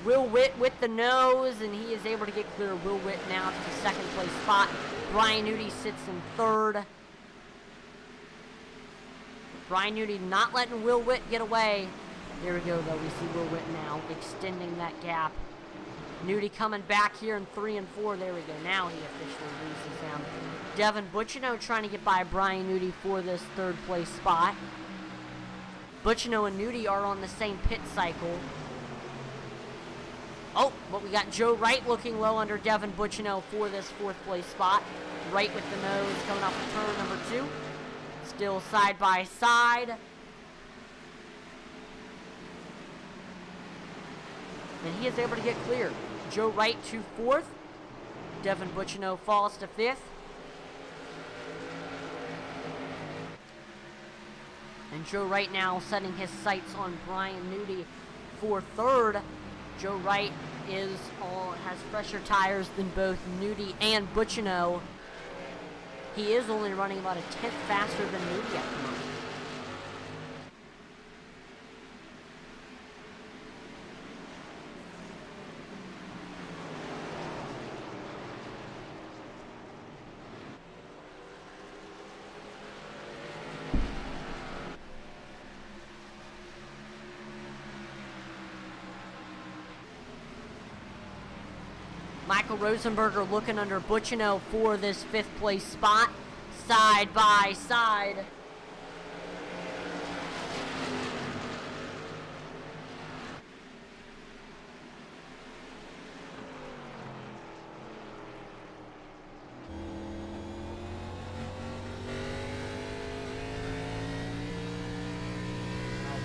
Will Witt with the nose, and he is able to get clear. Will Witt now to the 2nd place spot. Brian Nudi sits in 3rd. Brian Nudi not letting Will Witt get away. There we go, though. We see Will Witt now extending that gap. Nudi coming back here in 3 and 4. There we go. Now he officially loses him. Devin Butchino trying to get by Brian Nudi for this 3rd place spot. Butchino and Nudi are on the same pit cycle. Oh, but we got Joe Wright looking low under Devin Butchino for this 4th place spot. Wright with the nose coming off of turn number 2. Still side by side. And he is able to get clear. Joe Wright to 4th. Devin Butchino falls to 5th. And Joe Wright now setting his sights on Brian Nudi for 3rd. Joe Wright has fresher tires than both Nudi and Butchino. he is only running about a tenth faster than Moody at the moment. Michael Rosenberger looking under Buccino for this 5th place spot, side by side.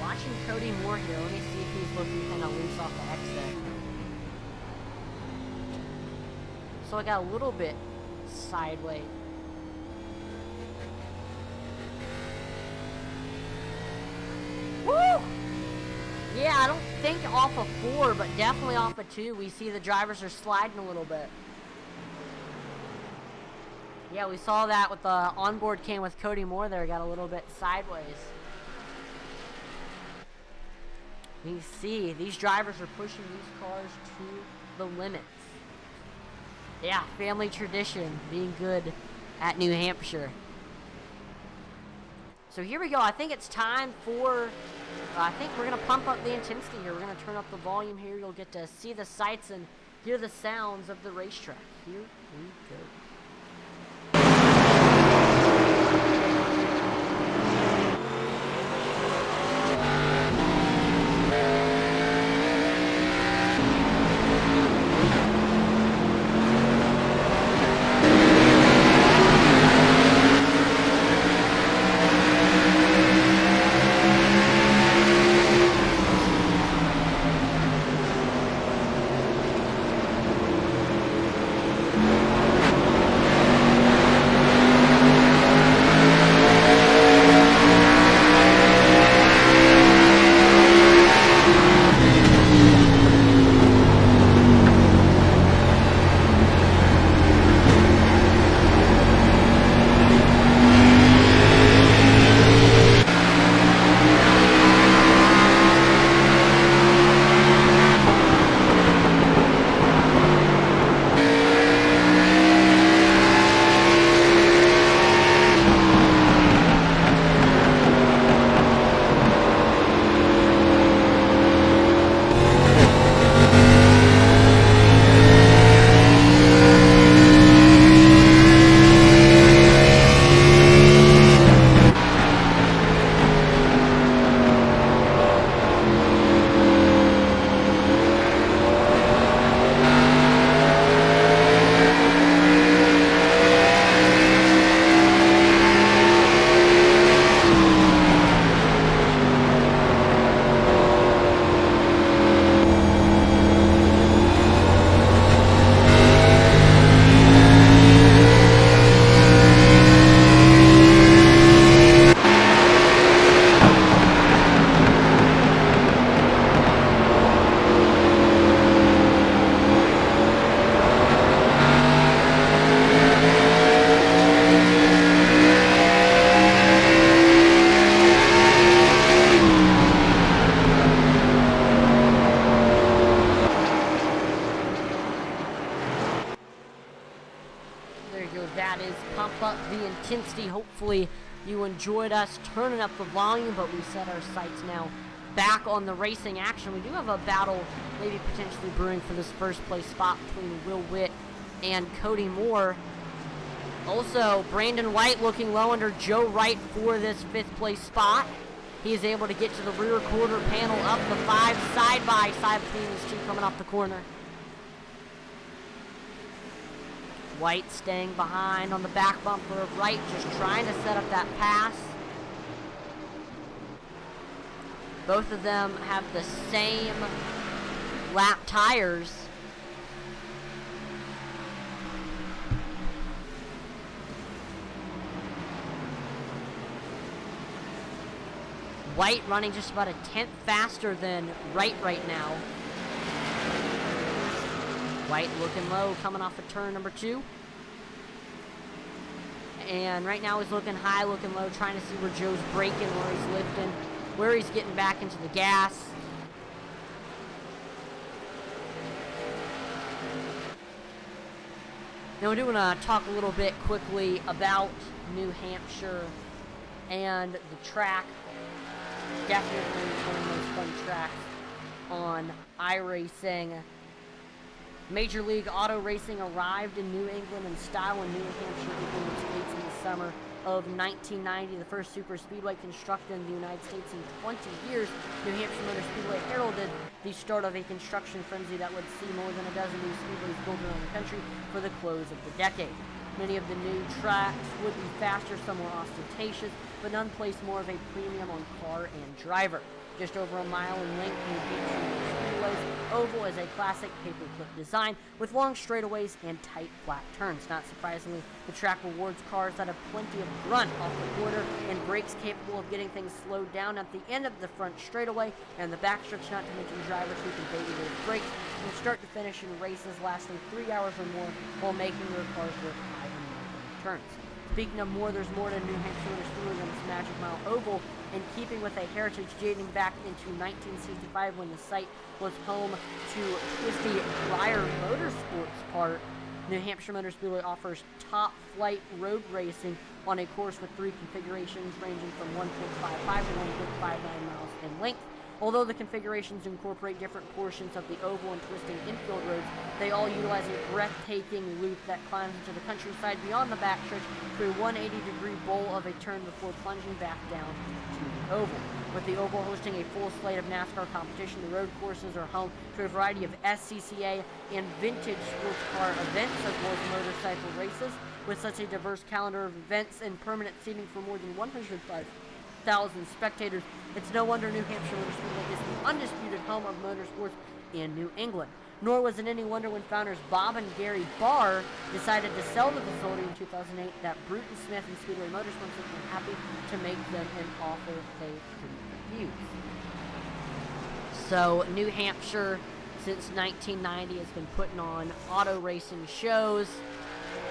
Watching Cody Moore here, let me see if he's looking kind of loose off the exit. So I got a little bit sideways. Woo! Yeah, I don't think off of 4, but definitely off of 2. We see the drivers are sliding a little bit. Yeah, we saw that with the onboard cam with Cody Moore there. Got a little bit sideways. You see, these drivers are pushing these cars to the limits. Yeah, family tradition, being good at New Hampshire. So here we go. I think it's time for, I think we're going to pump up the intensity here. We're going to turn up the volume here. You'll get to see the sights and hear the sounds of the racetrack. Here we go. Intensity. Hopefully you enjoyed us turning up the volume, but we set our sights now back on the racing action. We do have a battle maybe potentially brewing for this first place spot between Will Witt and Cody Moore. Also, Brandon White looking low under Joe Wright for this 5th place spot. He is able to get to the rear quarter panel up the 5 side by side between these two coming off the corner. White staying behind on the back bumper of Wright, just trying to set up that pass. Both of them have the same lap tires. White running just about a tenth faster than Wright right now. White looking low, coming off of turn number 2. And right now he's looking high, looking low, trying to see where Joe's braking, where he's lifting, where he's getting back into the gas. Now we do want to talk a little bit quickly about New Hampshire and the track. Definitely one of the most fun tracks on iRacing. Major League Auto Racing arrived in New England in style when New Hampshire opened its gates in the summer of 1990. The first super speedway constructed in the United States in 20 years, New Hampshire Motor Speedway heralded the start of a construction frenzy that would see more than a dozen new speedways built around the country for the close of the decade. Many of the new tracks would be faster, some more ostentatious, but none placed more of a premium on car and driver. Just over a mile in length, New Hampshire Speedway's oval is a classic paperclip design with long straightaways and tight flat turns. Not surprisingly, the track rewards cars that have plenty of grunt off the quarter and brakes capable of getting things slowed down at the end of the front straightaway and the backstretch, not to mention drivers who can baby those brakes from start to finish in races lasting 3 hours or more while making their cars work high and low turns. Speaking of more, there's more to New Hampshire Motor Speedway than its Magic Mile Oval. In keeping with a heritage dating back into 1965 when the site was home to Twisty Briar Motorsports Park, New Hampshire Motor Speedway offers top-flight road racing on a course with 3 configurations ranging from 1.55 to 1.59 miles in length. Although the configurations incorporate different portions of the oval and twisting infield roads, they all utilize a breathtaking loop that climbs into the countryside beyond the backstretch through a 180-degree bowl of a turn before plunging back down to the oval. With the oval hosting a full slate of NASCAR competition, the road courses are home to a variety of SCCA and vintage sports car events as well as motorcycle races. With such a diverse calendar of events and permanent seating for more than 105,000 spectators, it's no wonder New Hampshire Motor Speedway is the undisputed home of motorsports in New England. Nor was it any wonder when founders Bob and Gary Barr decided to sell the facility in 2008 that Bruton Smith and Speedway Motorsports were happy to make them an offer they couldn't refuse. So New Hampshire, since 1990, has been putting on auto racing shows.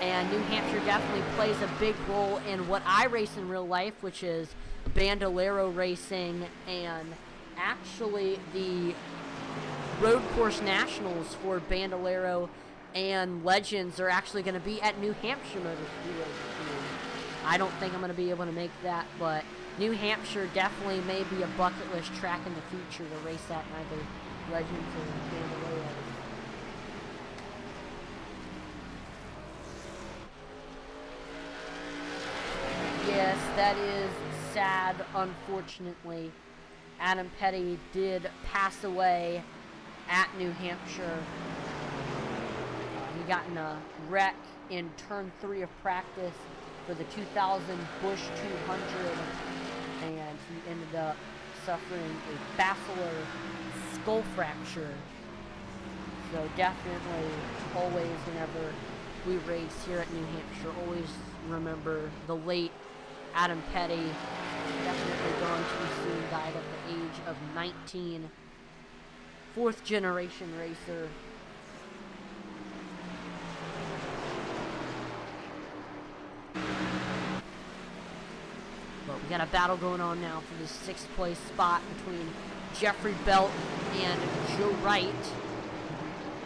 And New Hampshire definitely plays a big role in what I race in real life, which is Bandolero racing, and actually the road course nationals for Bandolero and Legends are actually going to be at New Hampshire Motor Speedway. I don't think I'm going to be able to make that, but New Hampshire definitely may be a bucket list track in the future to race at in either Legends or Bandolero. Yes, that is sad, unfortunately. Adam Petty did pass away at New Hampshire. He got in a wreck in turn 3 of practice for the 2000 Busch 200, and he ended up suffering a basilar skull fracture. So definitely, always, whenever we race here at New Hampshire, always remember the late Adam Petty. Definitely gone too soon, died at the age of 19. 4th generation racer. But we got a battle going on now for the 6th place spot between Jeffrey Belt and Joe Wright.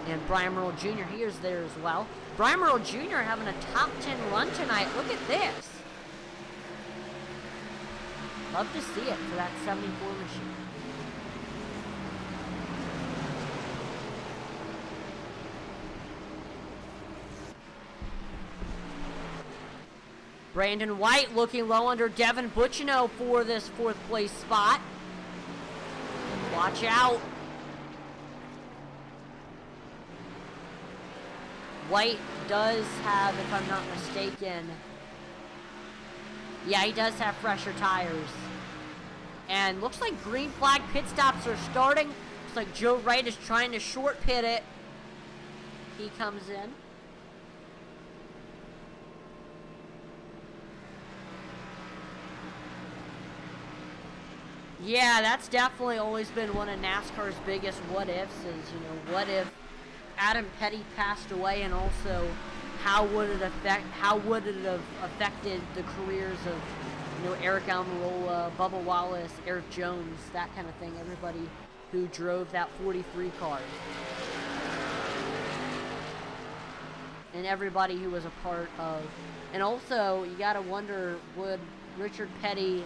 And Brian Merle Jr., he is there as well. Brian Merle Jr. having a top 10 run tonight. Look at this. Love to see it for that 74 machine. Brandon White looking low under Devin Buccino for this 4th place spot. Watch out. White does have, if I'm not mistaken, yeah, he does have fresher tires. And looks like green flag pit stops are starting. Looks like Joe Wright is trying to short pit it. He comes in. Yeah, that's definitely always been one of NASCAR's biggest what ifs is, what if Adam Petty passed away, and also how would it have affected the careers of, you know, Eric Almirola, Bubba Wallace, Eric Jones, that kind of thing, everybody who drove that 43 car. And everybody who was a part of. And also, you gotta wonder, would Richard Petty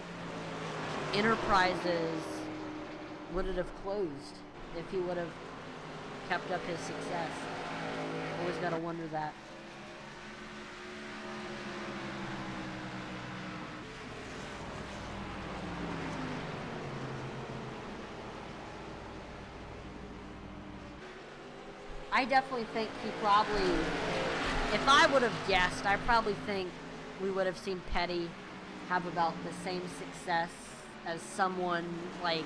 Enterprises, would it have closed if he would have kept up his success? Always gotta wonder that. I definitely think he probably, if I would have guessed, I probably think we would have seen Petty have about the same success as someone like,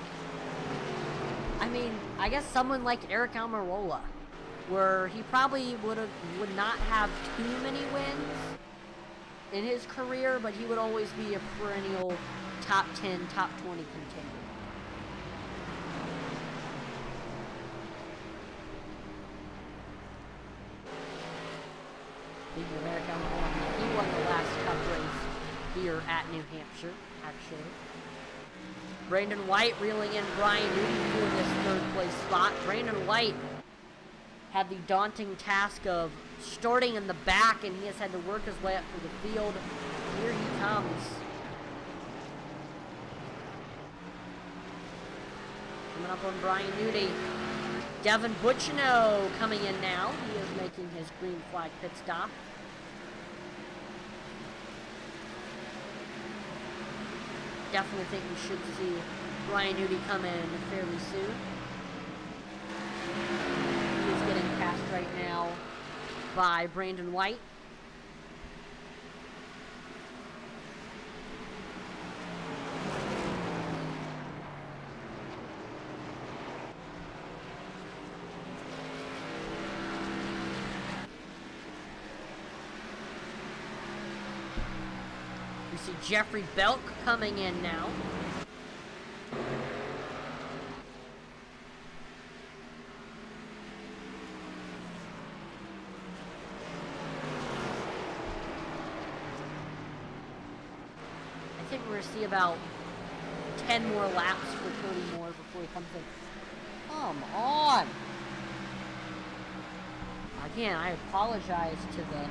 I mean, I guess someone like Eric Almirola, where he probably would not have too many wins in his career, but he would always be a perennial top 10, top 20 contender. Speaking of Eric Almirola, he won the last Cup race here at New Hampshire, actually. Brandon White reeling in Brian Newby for this third place spot. Brandon White had the daunting task of starting in the back, and he has had to work his way up through the field. Here he comes. Coming up on Brian Newby. Devin Butchino coming in now. He is making his green flag pit stop. Definitely think we should see Brian Newby come in fairly soon. He is getting passed right now by Brandon White. We see Jeffrey Belk coming in now. I think we're going to see about 10 more laps for Cody Moore before he comes in. Come on! Again, I apologize to the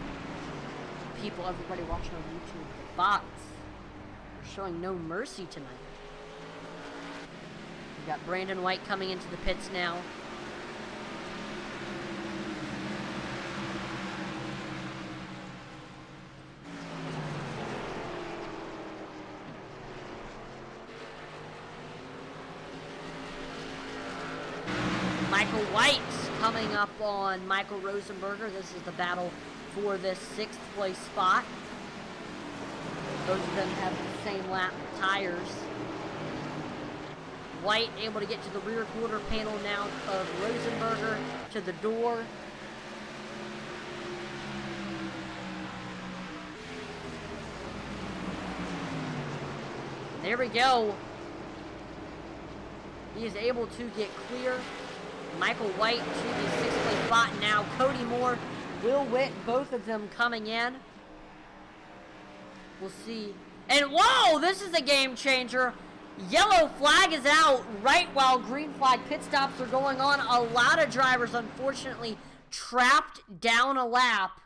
people, everybody watching on YouTube. The bots are showing no mercy tonight. We've got Brandon White coming into the pits now. Michael White coming up on Michael Rosenberger. This is the battle for this 6th place spot. Both of them have the same lap tires. White able to get to the rear quarter panel now of Rosenberger to the door. There we go. He is able to get clear. Michael White to the 6th place spot now. Cody Moore, Will Witt, both of them coming in. We'll see. And whoa, this is a game changer. Yellow flag is out right while green flag pit stops are going on. A lot of drivers, unfortunately, trapped down a lap.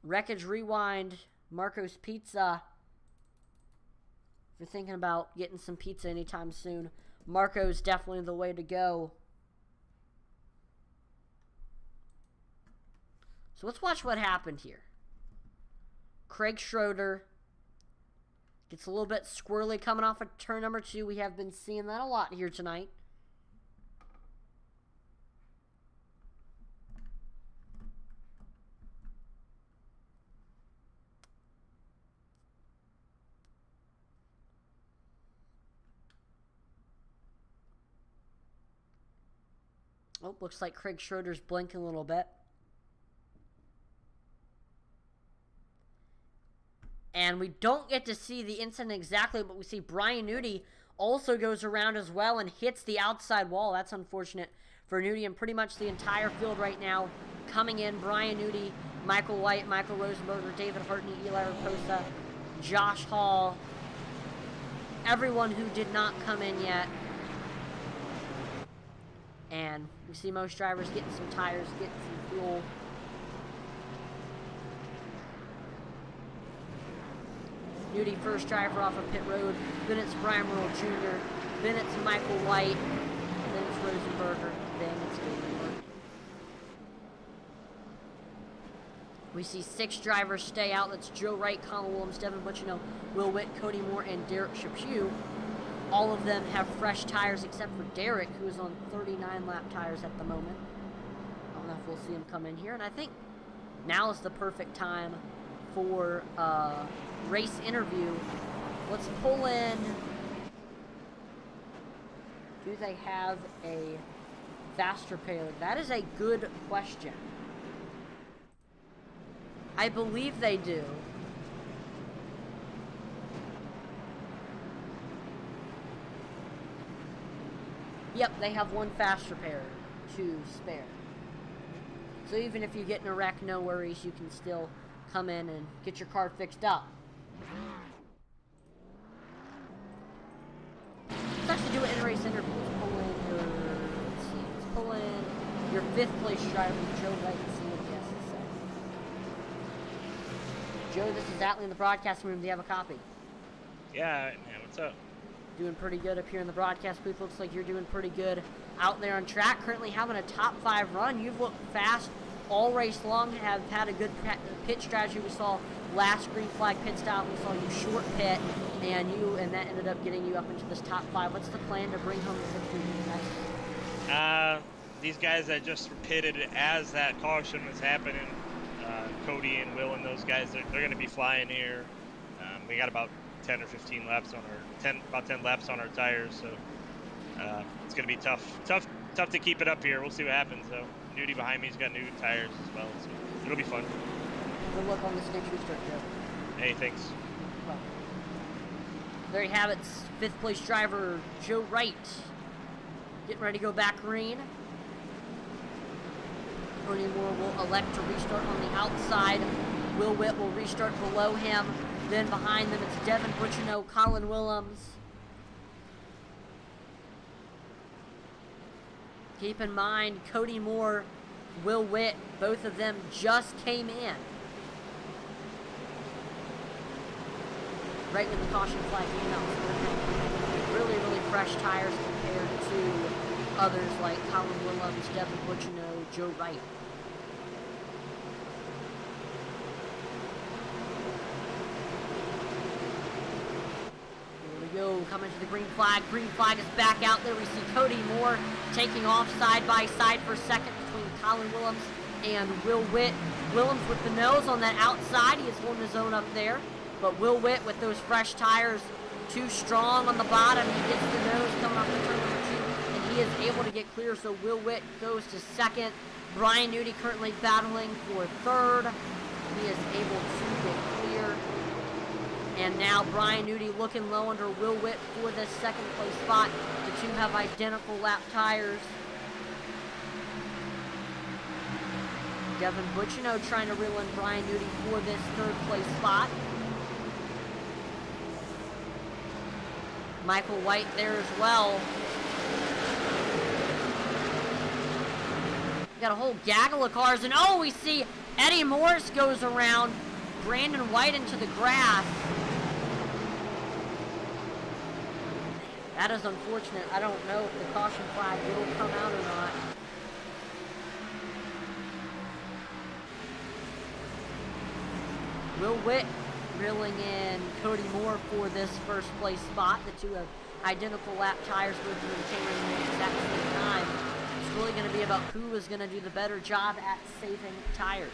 Wreckage Rewind, Marco's Pizza. If you're thinking about getting some pizza anytime soon, Marco's definitely the way to go. So let's watch what happened here. Craig Schroeder gets a little bit squirrely coming off of turn number 2. We have been seeing that a lot here tonight. Oh, looks like Craig Schroeder's blinking a little bit. And we don't get to see the incident exactly, but we see Brian Newby also goes around as well and hits the outside wall. That's unfortunate for Nudie and pretty much the entire field right now. Coming in, Brian Nudie, Michael White, Michael Rosenberger, David Hartney, Eli Raposa, Josh Hall, everyone who did not come in yet. And we see most drivers getting some tires, getting some fuel. Nudie, first driver off of pit road. Then it's Brian Merle Jr. Then it's Michael White. Then it's Rosenberger. Then it's David Hartney. We see 6 drivers stay out. That's Joe Wright, Colin Williams, Devin Butchino, Will Witt, Cody Moore, and Derek Chaput. All of them have fresh tires except for Derek, who is on 39 lap tires at the moment. I don't know if we'll see him come in here. And I think now is the perfect time for race interview. Let's pull in. Do they have a faster payload? That is a good question. I believe they do. Yep, they have one faster pair to spare. So even if you get in a wreck, no worries, you can still come in and get your car fixed up. Let's actually do an in-race interview. Let's pull in your, let's see, let's pull in your 5th place driver, Joe Wright, and see what he has to say. Joe, this is Atlee in the broadcast room. Do you have a copy? Yeah, man, what's up? Doing pretty good up here in the broadcast booth. Looks like you're doing pretty good out there on track. Currently having a top 5 run. You've looked fast all race long. Have had a good pit strategy. We saw last green flag pit stop. We saw you short pit, and that ended up getting you up into this top 5. What's the plan to bring home the victory tonight? These guys that just pitted as that caution was happening, Cody and Will and those guys, they're going to be flying here. We got about 10 or 15 laps on our about 10 laps on our tires, so it's going to be tough to keep it up here. We'll see what happens though. Nudie behind me's got new tires as well, so it'll be fun. Good luck on this next restart, Joe. Hey, thanks. Well, there you have it. 5th place driver Joe Wright getting ready to go back green. Cody Moore will elect to restart on the outside. Will Witt will restart below him. Then behind them, it's Devin Butchino, Colin Williams. Keep in mind, Cody Moore, Will Witt, both of them just came in. Right when the caution flag came out. So really, really fresh tires compared to others like Colin Williams, Devin Butchino, Joe Wright. Go coming to the green flag. Green flag is back out there. We see Cody Moore taking off side by side for second between Colin Williams and Will Witt. Williams with the nose on that outside. He is holding his own up there. But Will Witt with those fresh tires, too strong on the bottom. He gets the nose coming off the turn number 2, and he is able to get clear. So Will Witt goes to second. Brian Nudie currently battling for third. He is able to get clear. And now Brian Nudie looking low under Will Witt for this 2nd place spot. The two have identical lap tires. Devin Butchino trying to reel in Brian Nudie for this 3rd place spot. Michael White there as well. Got a whole gaggle of cars, and oh, we see Eddie Morris goes around Brandon White into the grass. That is unfortunate. I don't know if the caution flag will come out or not. Will Witt reeling in Cody Moore for this 1st place spot. The two have identical lap tires, both of them changing at the exact same time. It's really going to be about who is going to do the better job at saving tires.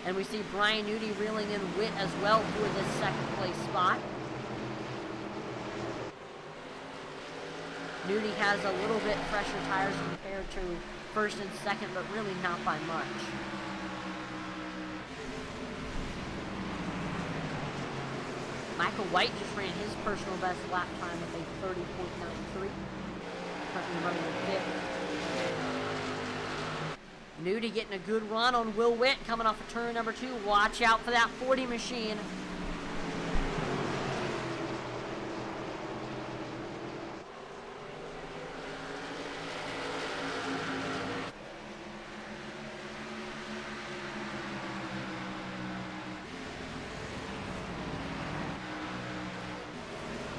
And we see Brian Nudie reeling in Witt as well for this 2nd place spot. Nudie has a little bit fresher tires compared to 1st and 2nd, but really not by much. Michael White just ran his personal best lap time with a 30.93. currently running in fifth. Nudie getting a good run on Will Witt coming off of turn number 2. Watch out for that 40 machine.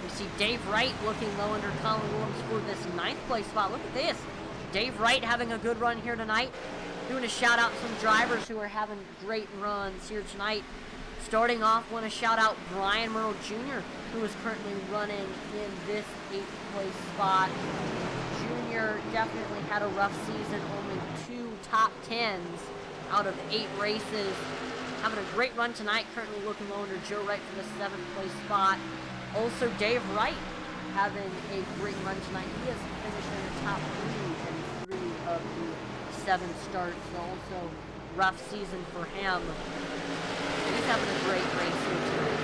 We see Dave Wright looking low under Colin Williams for this 9th place spot. Look at this. Dave Wright having a good run here tonight. Doing a shout out to some drivers who are having great runs here tonight. Starting off, want to shout out Brian Merle Jr., who is currently running in this 8th place spot. Jr. definitely had a rough season, only 2 top 10s out of 8 races. Having a great run tonight, currently looking low under Joe Wright for the 7th place spot. Also, Dave Wright having a great run tonight. He has finished in the top 3 in 3 of the 7 starts. So also, rough season for him. He's having a great race here tonight.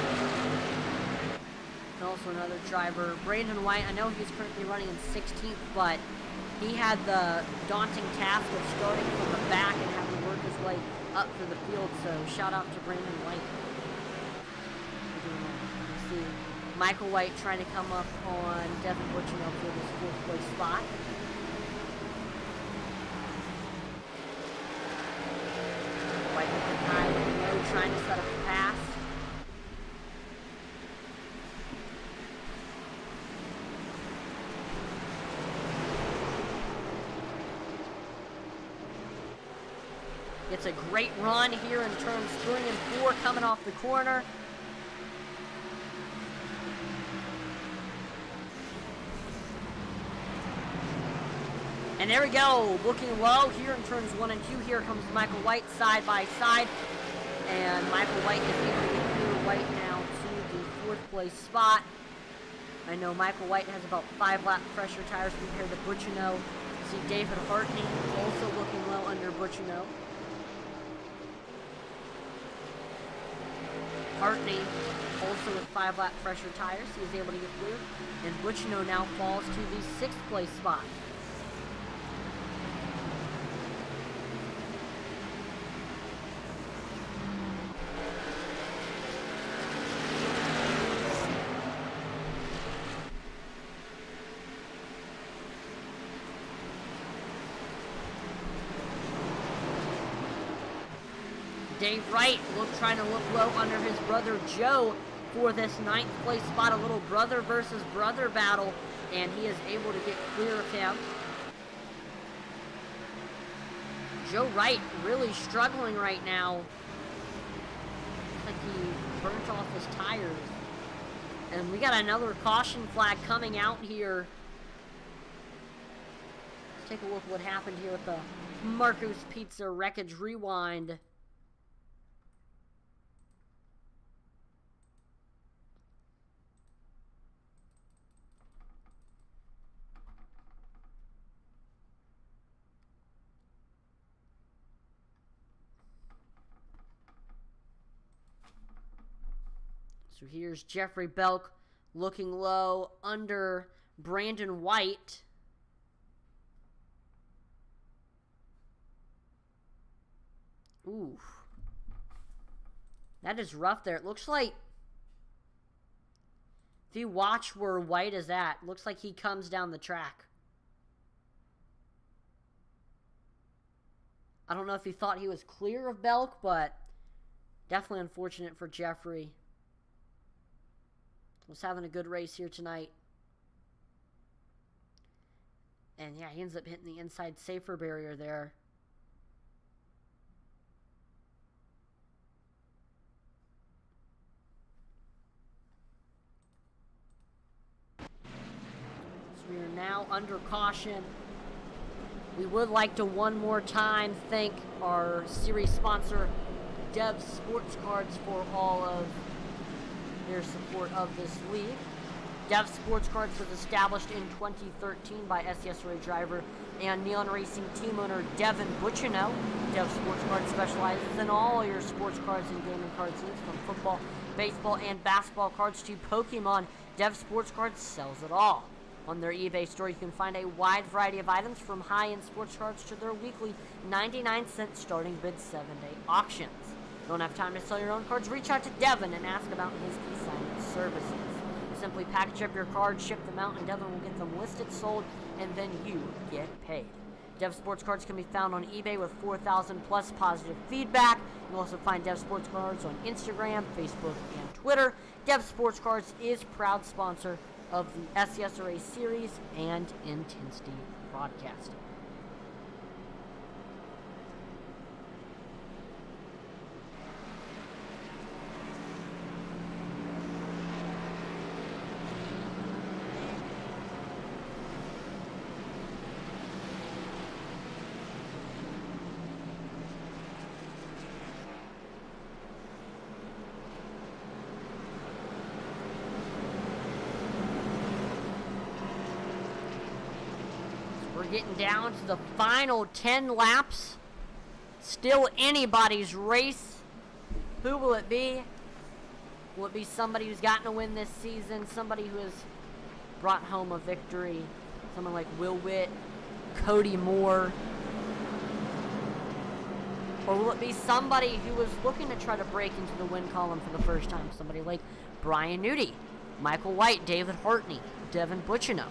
And also another driver, Brandon White. I know he's currently running in 16th, but he had the daunting task of starting from the back and having to work his way up to the field. So shout out to Brandon White. Let's see. Michael White trying to come up on Devin Butchino for this 4th place spot. White looking high, looking low, trying to set up the pass. It's a great run here in turns 3 and 4 coming off the corner. And there we go, looking low here in turns 1 and 2. Here comes Michael White side by side. And Michael White is able to get through White now to the 4th place spot. I know Michael White has about 5 lap fresher tires compared to Butchino. See David Hartney also looking low under Butchino. Hartney also with 5 lap fresher tires. He is able to get through. And Butchino now falls to the 6th place spot. Dave Wright trying to look low under his brother Joe for this 9th place spot. A little brother versus brother battle, and he is able to get clear of him. Joe Wright really struggling right now. Looks like he burnt off his tires. And we got another caution flag coming out here. Let's take a look at what happened here with the Marco's Pizza Wreckage Rewind. So here's Jeffrey Belk looking low under Brandon White. Ooh. That is rough there. It looks like, if you watch where White is at, looks like he comes down the track. I don't know if he thought he was clear of Belk, but definitely unfortunate for Jeffrey. Was having a good race here tonight. And yeah, he ends up hitting the inside safer barrier there. So we are now under caution. We would like to one more time thank our series sponsor, Dev Sports Cards, for all of their support of this league. Dev Sports Cards was established in 2013 by SCSRA driver and Neon Racing team owner Devin Butchino. Dev Sports Cards specializes in all your sports cards and gaming cards needs, from football, baseball, and basketball cards to Pokemon. Dev Sports Cards sells it all. On their eBay store, you can find a wide variety of items from high-end sports cards to their weekly 99-cent starting bid 7-day auctions. Don't have time to sell your own cards? Reach out to Devin and ask about his consignment services. Simply package up your cards, ship them out, and Devin will get them listed, sold, and then you get paid. Dev Sports Cards can be found on eBay with 4,000 plus positive feedback. You'll also find Dev Sports Cards on Instagram, Facebook, and Twitter. Dev Sports Cards is proud sponsor of the SCSRA series and Intensity Broadcasting. We're getting down to the final 10 laps. Still anybody's race. Who will it be? Will it be somebody who's gotten a win this season? Somebody who has brought home a victory? Someone like Will Witt, Cody Moore? Or will it be somebody who was looking to try to break into the win column for the first time? Somebody like Brian Nudi, Michael White, David Hartney, Devin Butchino.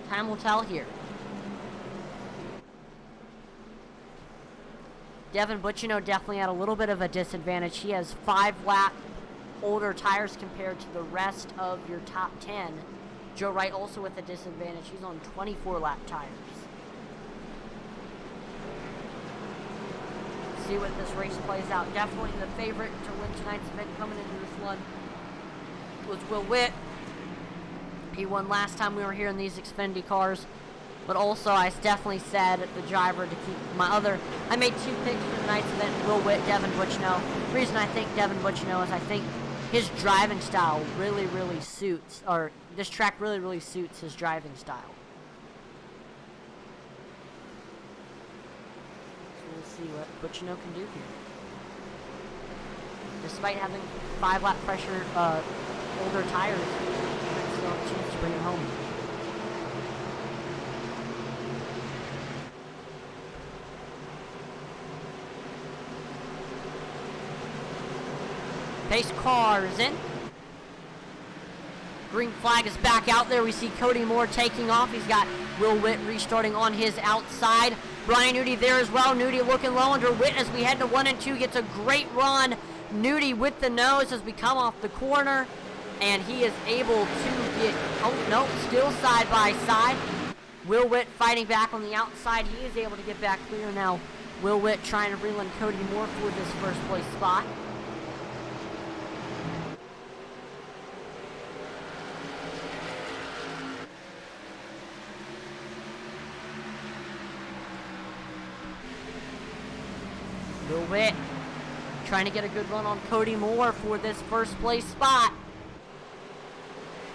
Time will tell here. Devin Butchino definitely had a little bit of a disadvantage. He has 5-lap older tires compared to the rest of your top 10. Joe Wright also with a disadvantage. He's on 24-lap tires. See what this race plays out. Definitely the favorite to win tonight's event coming into this one was Will Witt. He won last time we were here in these Xfinity cars. But also, I definitely said the driver to keep I made 2 picks for tonight's event, Will Witt, Devin Butchino. The reason I think Devin Butchino is I think his driving style really suits, or this track really suits his driving style. So we'll see what Butchino can do here. Despite having 5-lap pressure, older tires, he still have a chance to bring it home. Pace car is in. Green flag is back out there. We see Cody Moore taking off. He's got Will Witt restarting on his outside. Brian Nudi there as well. Nudi looking low under Witt as we head to 1 and 2. Gets a great run. Nudi with the nose as we come off the corner. And he is able to get, oh no, still side by side. Will Witt fighting back on the outside. He is able to get back clear now. Will Witt trying to bring in Cody Moore for this first place spot. Will Witt trying to get a good run on Cody Moore for this first place spot.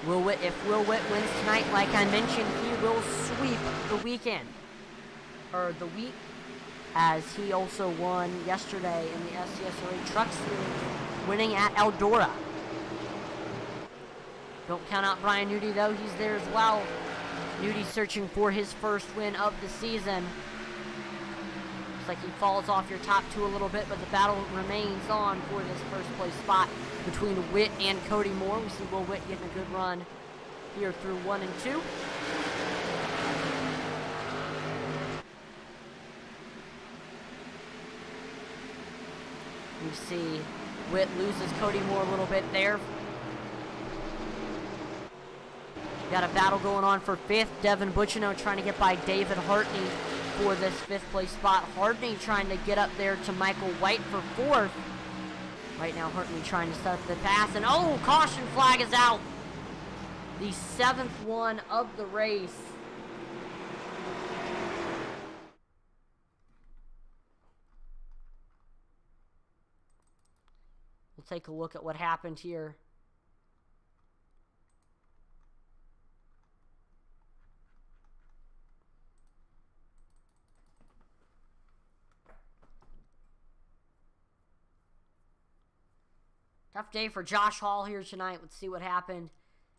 If Will Witt wins tonight, like I mentioned, he will sweep the weekend. Or the week, as he also won yesterday in the SCSRA Truck Series, winning at Eldora. Don't count out Brian Nudi though, he's there as well. Nudi searching for his first win of the season. Like he falls off your top 2 a little bit, but the battle remains on for this first place spot between Witt and Cody Moore. We see Will Witt getting a good run here through 1 and 2. We see Witt loses Cody Moore a little bit there. Got a battle going on for 5th. Devin Butchino trying to get by David Hartney for this 5th place spot. Hartney trying to get up there to Michael White for 4th. Right now Hartney trying to set up the pass, and oh, caution flag is out. The 7th one of the race. We'll take a look at what happened here. Tough day for Josh Hall here tonight. Let's see what happened.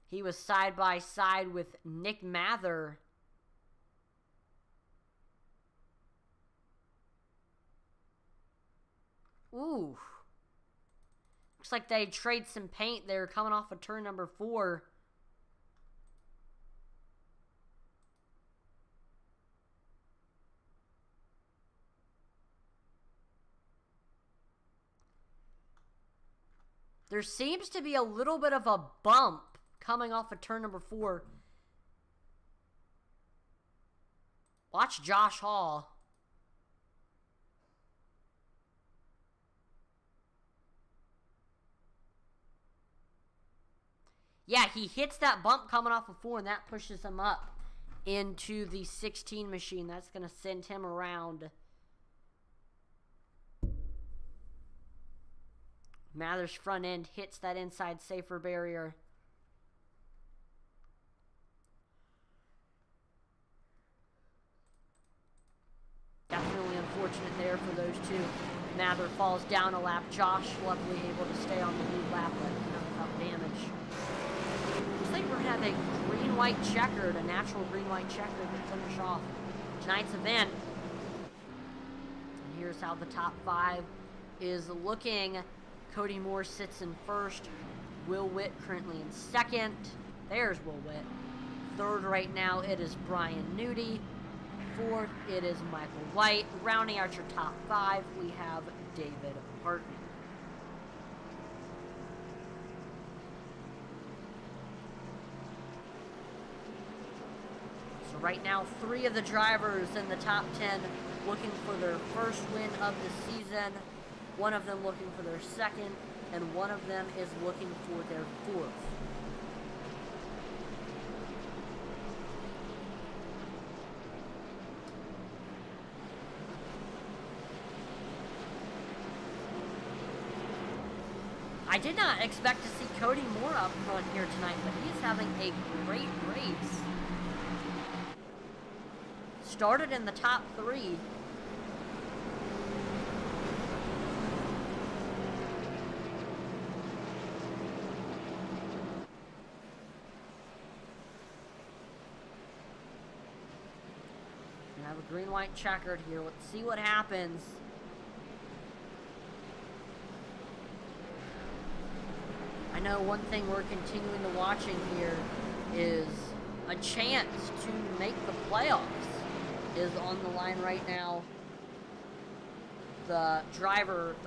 He was side by side with Nick Mather. Ooh. Looks like they trade some paint there coming off of turn number 4. There seems to be a little bit of a bump coming off of turn number 4. Watch Josh Hall. Yeah, he hits that bump coming off of 4, and that pushes him up into the 16 machine. That's going to send him around. Mather's front end hits that inside safer barrier. Definitely unfortunate there for those two. Mather falls down a lap. Josh luckily able to stay on the lead lap, but not without damage. Looks like we're going to have a green-white checkered, a natural green-white checkered to finish off tonight's event. And here's how the top 5 is looking. Cody Moore sits in first. Will Witt currently in second. There's Will Witt. Third right now, it is Brian Nudie. Fourth, it is Michael White. Rounding out your top 5, we have David Hartney. So right now, 3 of the drivers in the top 10 looking for their first win of the season. One of them looking for their second, and one of them is looking for their 4th. I did not expect to see Cody Moore up front here tonight, but he is having a great race. Started in the top 3. We have a green-white checkered here. Let's see what happens. I know one thing we're continuing to watching here is a chance to make the playoffs is on the line right now. The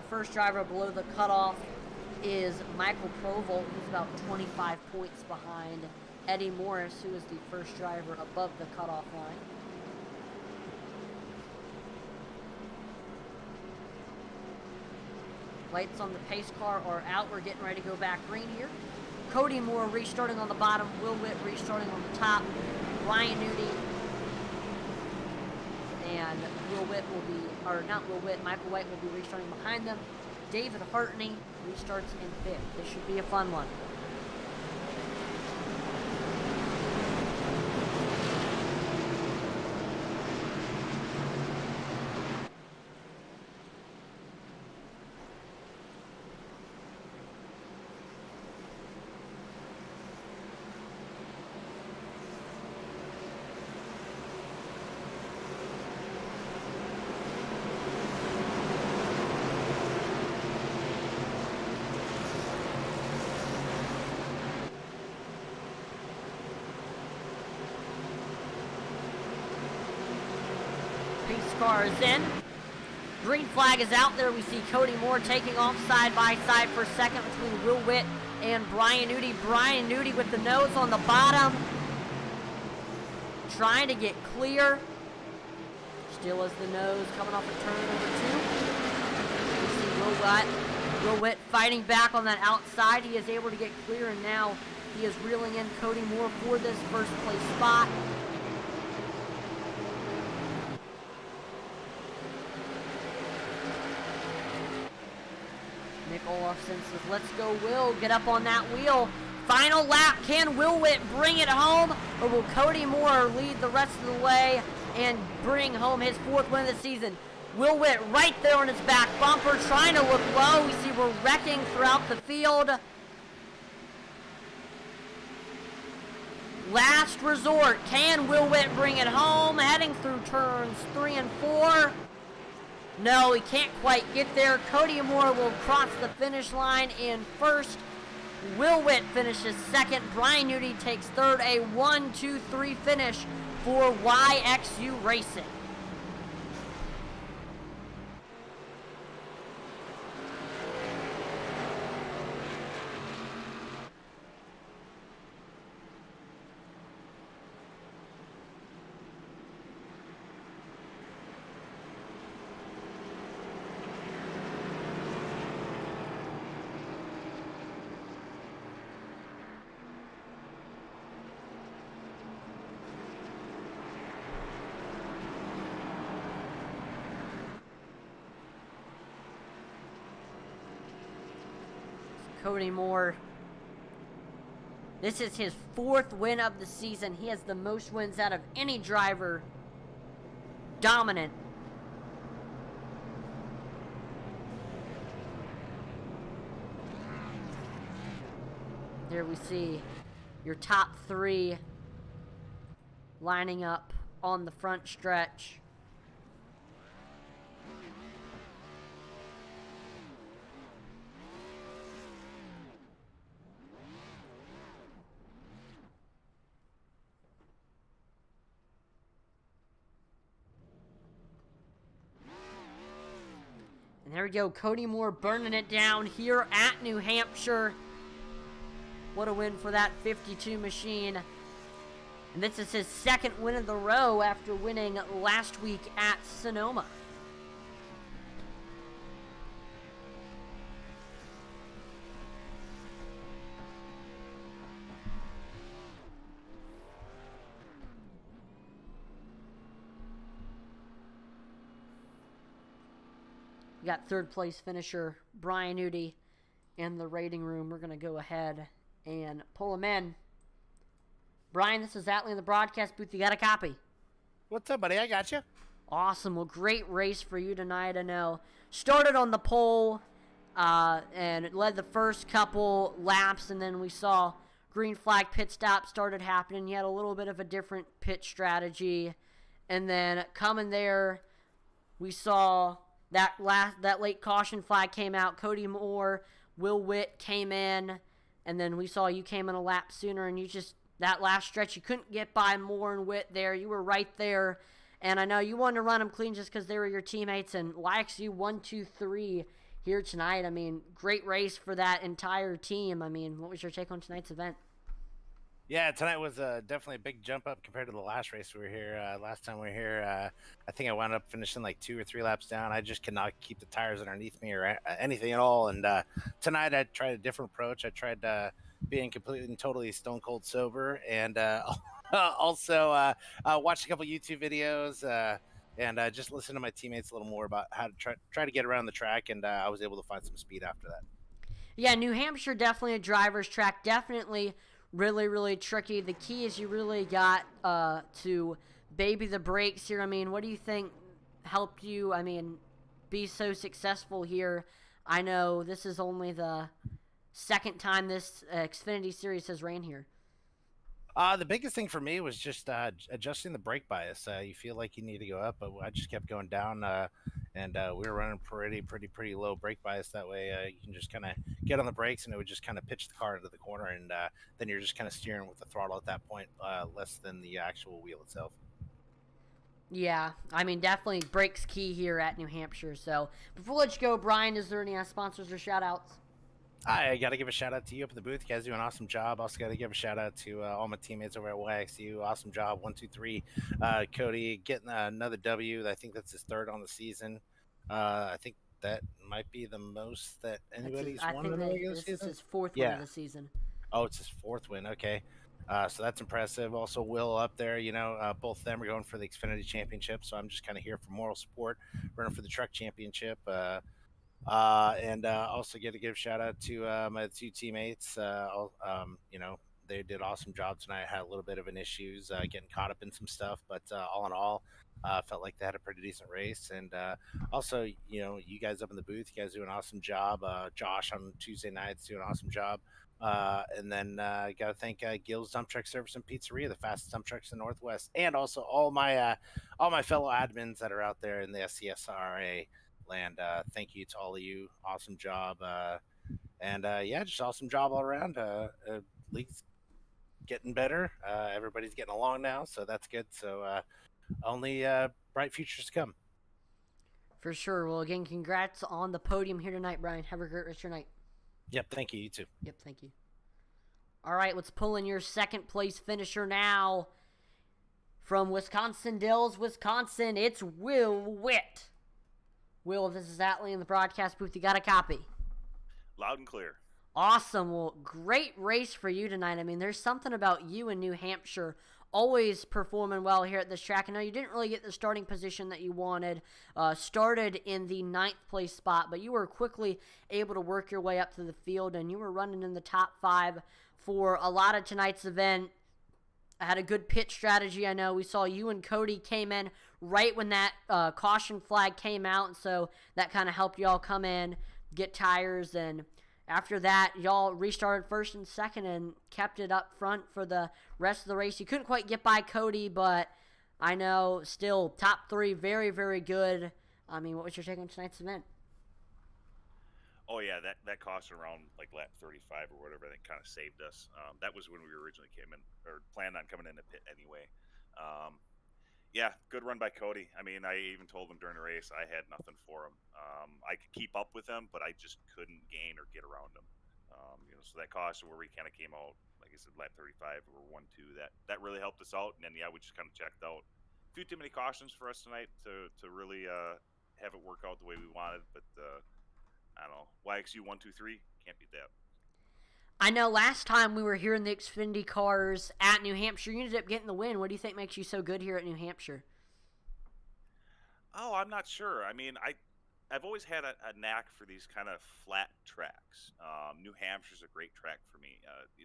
first driver below the cutoff is Michael Provolt, who's about 25 points behind Eddie Morris, who is the first driver above the cutoff line. Lights on the pace car are out. We're getting ready to go back green here. Cody Moore restarting on the bottom. Will Witt restarting on the top. Ryan Nudie and Will Witt will be, or not Will Witt, Michael White will be restarting behind them. David Hartney restarts in 5th. This should be a fun one. Car is in. Green flag is out there. We see Cody Moore taking off side by side for second between Will Witt and Brian Nudie. Brian Nudie with the nose on the bottom, trying to get clear. Still is the nose coming off of turn number 2. We see Will Witt fighting back on that outside. He is able to get clear, and now he is reeling in Cody Moore for this first place spot. Nick Olafson says, let's go, Will. Get up on that wheel. Final lap. Can Will Witt bring it home? Or will Cody Moore lead the rest of the way and bring home his 4th win of the season? Will Witt right there on his back bumper, trying to look low. We see we're wrecking throughout the field. Last resort. Can Will Witt bring it home? Heading through turns 3 and 4. No, he can't quite get there. Cody Moore will cross the finish line in first. Will Witt finishes second. Brian Nudie takes third. A 1-2-3 finish for YXU Racing. Cody Moore. This is his 4th win of the season. He has the most wins out of any driver. Dominant. There we see your top 3 lining up on the front stretch. And there we go, Cody Moore burning it down here at New Hampshire. What a win for that 52 machine. And this is his 2nd win in the row after winning last week at Sonoma. We got 3rd place finisher Brian Nudie in the rating room. We're going to go ahead and pull him in. Brian, this is Atlee in the broadcast booth. You got a copy? What's up, buddy? I got you. Awesome. Well, great race for you tonight. I know. Started on the pole and it led the first couple laps, and then we saw green flag pit stop started happening. You had a little bit of a different pit strategy. And then coming there, we saw that late caution flag came out. Cody Moore, Will Witt came in, and then we saw you came in a lap sooner, and you just, that last stretch, you couldn't get by Moore and Witt there. You were right there, and I know you wanted to run them clean just because they were your teammates, and YXU 1-2-3 here tonight. I mean, great race for that entire team. I mean, what was your take on tonight's event? Yeah, tonight was definitely a big jump up compared to the last race we were here. Last time we were here, I think I wound up finishing like 2 or 3 laps down. I just could not keep the tires underneath me or anything at all. And tonight I tried a different approach. I tried being completely and totally stone cold sober, and also watched a couple YouTube videos and just listened to my teammates a little more about how to try to get around the track. And I was able to find some speed after that. Yeah, New Hampshire, definitely a driver's track. Definitely really, really tricky. The key is you really got to baby the brakes here. I mean, what do you think helped you, be so successful here? I know this is only the 2nd time this Xfinity Series has ran here. The biggest thing for me was just adjusting the brake bias. You feel like you need to go up, but I just kept going down, and we were running pretty low brake bias. That way, you can just kind of get on the brakes, and it would just kind of pitch the car into the corner, and then you're just kind of steering with the throttle at that point, less than the actual wheel itself. Yeah, definitely brakes key here at New Hampshire. So before we let you go, Brian, is there any sponsors or shout-outs? I got to give a shout out to you up in the booth. You guys do an awesome job. Also got to give a shout out to all my teammates over at YXU. Awesome job. 1-2-3. Cody getting another W. I think that's his 3rd on the season. I think that might be the most that anybody's won in the regular season. This is his 4th win of the season. Oh, it's his 4th win. Okay. So that's impressive. Also, Will up there, both of them are going for the Xfinity Championship. So I'm just kind of here for moral support, running for the Truck Championship. And also get to give a shout out to my 2 teammates. They did an awesome job tonight. I had a little bit of an issues getting caught up in some stuff, but all in all, felt like they had a pretty decent race. And also, you guys up in the booth, you guys do an awesome job. Josh on Tuesday nights do an awesome job And then got to thank Gil's Dump Truck Service and Pizzeria, the fastest dump trucks in the Northwest, and also all my fellow admins that are out there in the SCSRA land. Thank you to all of you. Awesome job. And yeah, just awesome job all around. League's getting better. Everybody's getting along now, so that's good. So only bright futures to come. For sure. Well, again, congrats on the podium here tonight, Brian. Have a great rest of your night. Yep, thank you. You too. Yep, thank you. All right, let's pull in your second place finisher now. From Wisconsin Dells, Wisconsin, it's Will Witt. Will, if this is Atlee in the broadcast booth, you got a copy? Loud and clear. Awesome. Well, great race for you tonight. I mean, there's something about you in New Hampshire always performing well here at this track. I know you didn't really get the starting position that you wanted. Started in the 9th place spot, but you were quickly able to work your way up to the field, and you were running in the top 5 for a lot of tonight's event. I had a good pit strategy. I know we saw you and Cody came in right when that caution flag came out, and so that kind of helped y'all come in, get tires, and after that, y'all restarted first and second and kept it up front for the rest of the race. You couldn't quite get by Cody, but I know still top 3, very, very good. I mean, what was your take on tonight's event? Oh yeah, that caution around like lap 35 or whatever, I think kind of saved us. That was when we originally came in or planned on coming in the pit anyway. Yeah, good run by Cody. I mean, I even told him during the race I had nothing for him. I could keep up with him, but I just couldn't gain or get around him. So that caution where we kind of came out, like I said, lap 35 or 1-2, that really helped us out. And then yeah, we just kind of checked out. A few too many cautions for us tonight to really have it work out the way we wanted. But I don't know, YXU 1-2-3 can't beat that. I know last time we were here in the Xfinity cars at New Hampshire, you ended up getting the win. What do you think makes you so good here at New Hampshire? Oh, I'm not sure. I mean, I've always had a knack for these kind of flat tracks. New Hampshire's a great track for me.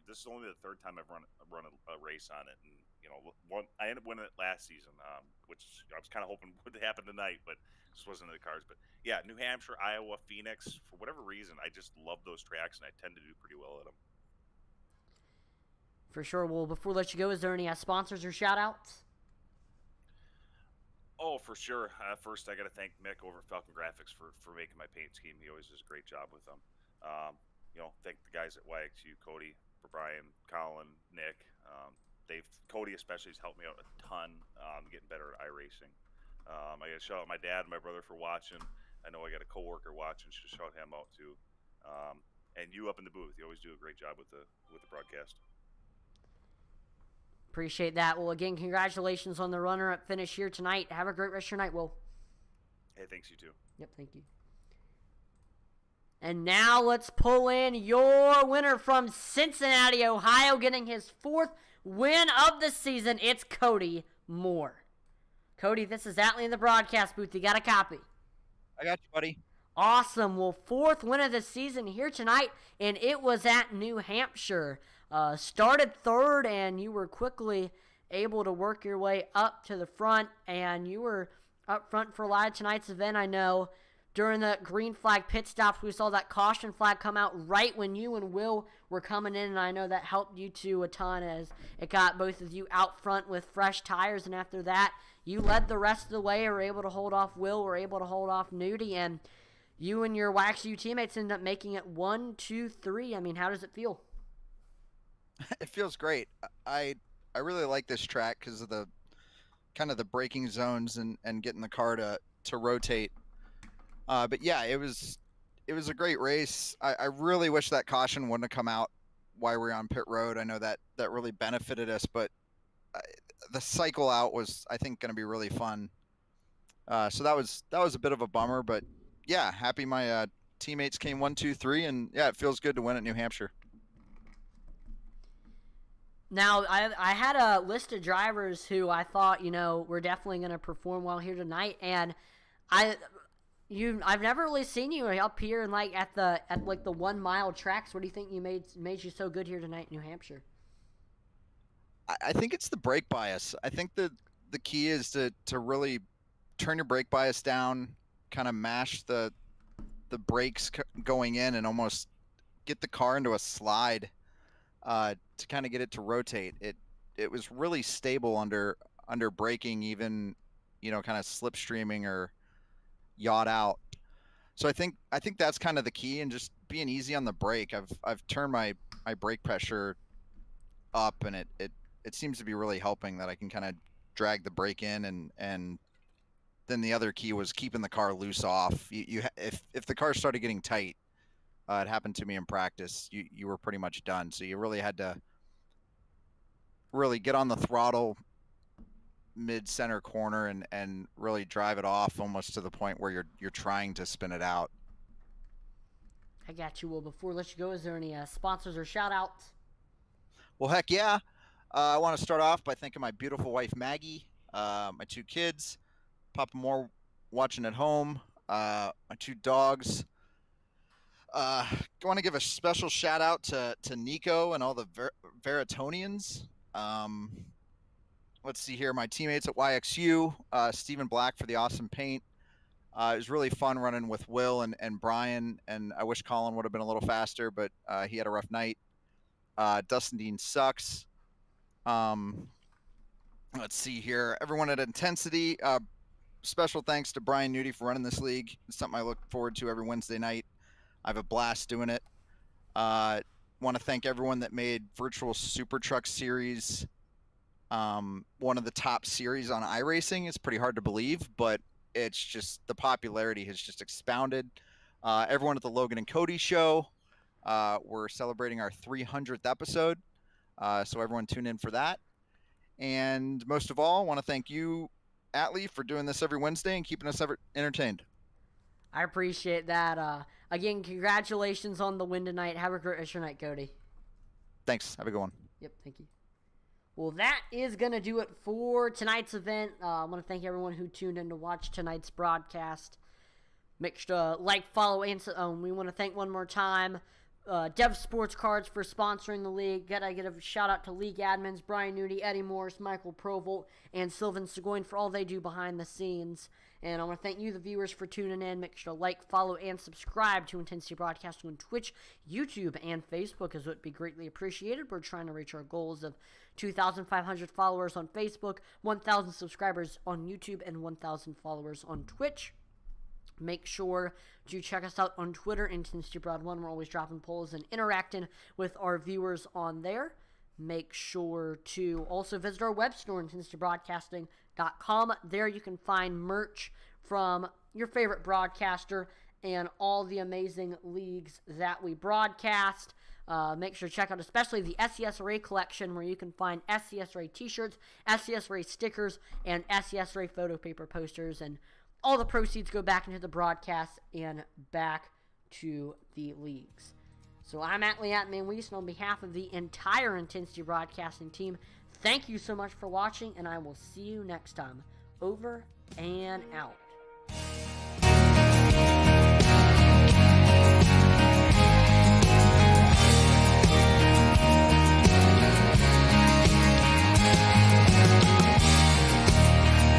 This is only the 3rd time I've run a race on it, and I ended up winning it last season, which I was kind of hoping would happen tonight, but just wasn't in the cards. But yeah, New Hampshire, Iowa, Phoenix, for whatever reason, I just love those tracks, and I tend to do pretty well at them. For sure. Well, before we let you go, is there any sponsors or shout-outs? Oh, for sure. First, I got to thank Mick over at Falcon Graphics for making my paint scheme. He always does a great job with them. Thank the guys at YXU, Cody, for Brian, Colin, Nick. Cody especially has helped me out a ton getting better at iRacing. I got to shout out my dad and my brother for watching. I know I got a coworker watching. Should shout him out too. And you up in the booth, you always do a great job with the broadcast. Appreciate that. Well, again, congratulations on the runner-up finish here tonight. Have a great rest of your night, Will. Hey, thanks, you too. Yep, thank you. And now let's pull in your winner from Cincinnati, Ohio, getting his 4th win of the season. It's Cody Moore. Cody, this is Atlee in the broadcast booth. You got a copy? I got you, buddy. Awesome. Well, 4th win of the season here tonight, and it was at New Hampshire. Started 3rd, and you were quickly able to work your way up to the front, and you were up front for a lot of tonight's event. I know during the green flag pit stops, we saw that caution flag come out right when you and Will were coming in, and I know that helped you two a ton as it got both of you out front with fresh tires, and after that, you led the rest of the way, were able to hold off Will, were able to hold off Nudie, and you and your YXU teammates ended up making it 1-2-3. I mean, how does it feel? It feels great. I really like this track because of the kind of the braking zones and getting the car to rotate. But yeah, it was a great race. I really wish that caution wouldn't have come out while we were on pit road. I know that really benefited us, but the cycle out was, I think, going to be really fun. So that was a bit of a bummer, but yeah, happy my teammates came 1-2-3, and yeah, it feels good to win at New Hampshire. Now, I had a list of drivers who I thought, were definitely going to perform well here tonight, and I've never really seen you up here and at the 1 mile tracks. What do you think made you so good here tonight in New Hampshire? I think it's the brake bias. I think the key is to really turn your brake bias down, kind of mash the brakes going in, and almost get the car into a slide. to kind of get it to rotate. It was really stable under braking, even kind of slipstreaming or yacht out. So I think that's kind of the key, and just being easy on the brake. I've turned my brake pressure up, and it seems to be really helping that I can kind of drag the brake in, and then the other key was keeping the car loose off. If the car started getting tight, it happened to me in practice, you were pretty much done. So you really had to really get on the throttle mid center corner and really drive it off almost to the point where you're trying to spin it out. I got you. Well, before I let you go, is there any sponsors or shout outs? Well, heck yeah. I want to start off by thanking my beautiful wife, Maggie, my 2 kids, Papa Moore watching at home, my 2 dogs. I want to give a special shout out to Nico and all the Veritonians. Let's see here. My teammates at YXU, Stephen Black for the awesome paint. It was really fun running with Will and Brian, and I wish Colin would have been a little faster, but he had a rough night. Dustin Dean sucks. Let's see here. Everyone at Intensity. Special thanks to Brian Nudie for running this league. It's something I look forward to every Wednesday night. I have a blast doing it. Want to thank everyone that made Virtual Super Truck Series one of the top series on iRacing. It's pretty hard to believe, but it's just the popularity has just expounded. Everyone at the Logan and Cody show. We're celebrating our 300th episode, so everyone tune in for that. And most of all, I want to thank you, Atlee, for doing this every Wednesday and keeping us entertained. I appreciate that. Again, congratulations on the win tonight. Have a great rest of your night, Cody. Thanks. Have a good one. Yep, thank you. Well, that is going to do it for tonight's event. I want to thank everyone who tuned in to watch tonight's broadcast. Make sure to like, follow, and we want to thank one more time Dev Sports Cards for sponsoring the league. Gotta give a shout out to league admins Brian Nudie, Eddie Morris, Michael Provolt, and Sylvan Seguin for all they do behind the scenes. And I want to thank you, the viewers, for tuning in. Make sure to like, follow, and subscribe to Intensity Broadcasting on Twitch, YouTube, and Facebook, as it would be greatly appreciated. We're trying to reach our goals of 2,500 followers on Facebook, 1,000 subscribers on YouTube, and 1,000 followers on Twitch. Make sure to check us out on Twitter, Intensity Broad 1. We're always dropping polls and interacting with our viewers on there. Make sure to also visit our web store, intensitybroadcasting.com. There you can find merch from your favorite broadcaster and all the amazing leagues that we broadcast. Make sure to check out especially the SCSRA collection, where you can find SCSRA t-shirts, SCSRA stickers, and SCSRA photo paper posters, and all the proceeds go back into the broadcast and back to the leagues. So I'm Atlee Atman-Weiss, and on behalf of the entire Intensity Broadcasting team, thank you so much for watching, and I will see you next time. Over and out.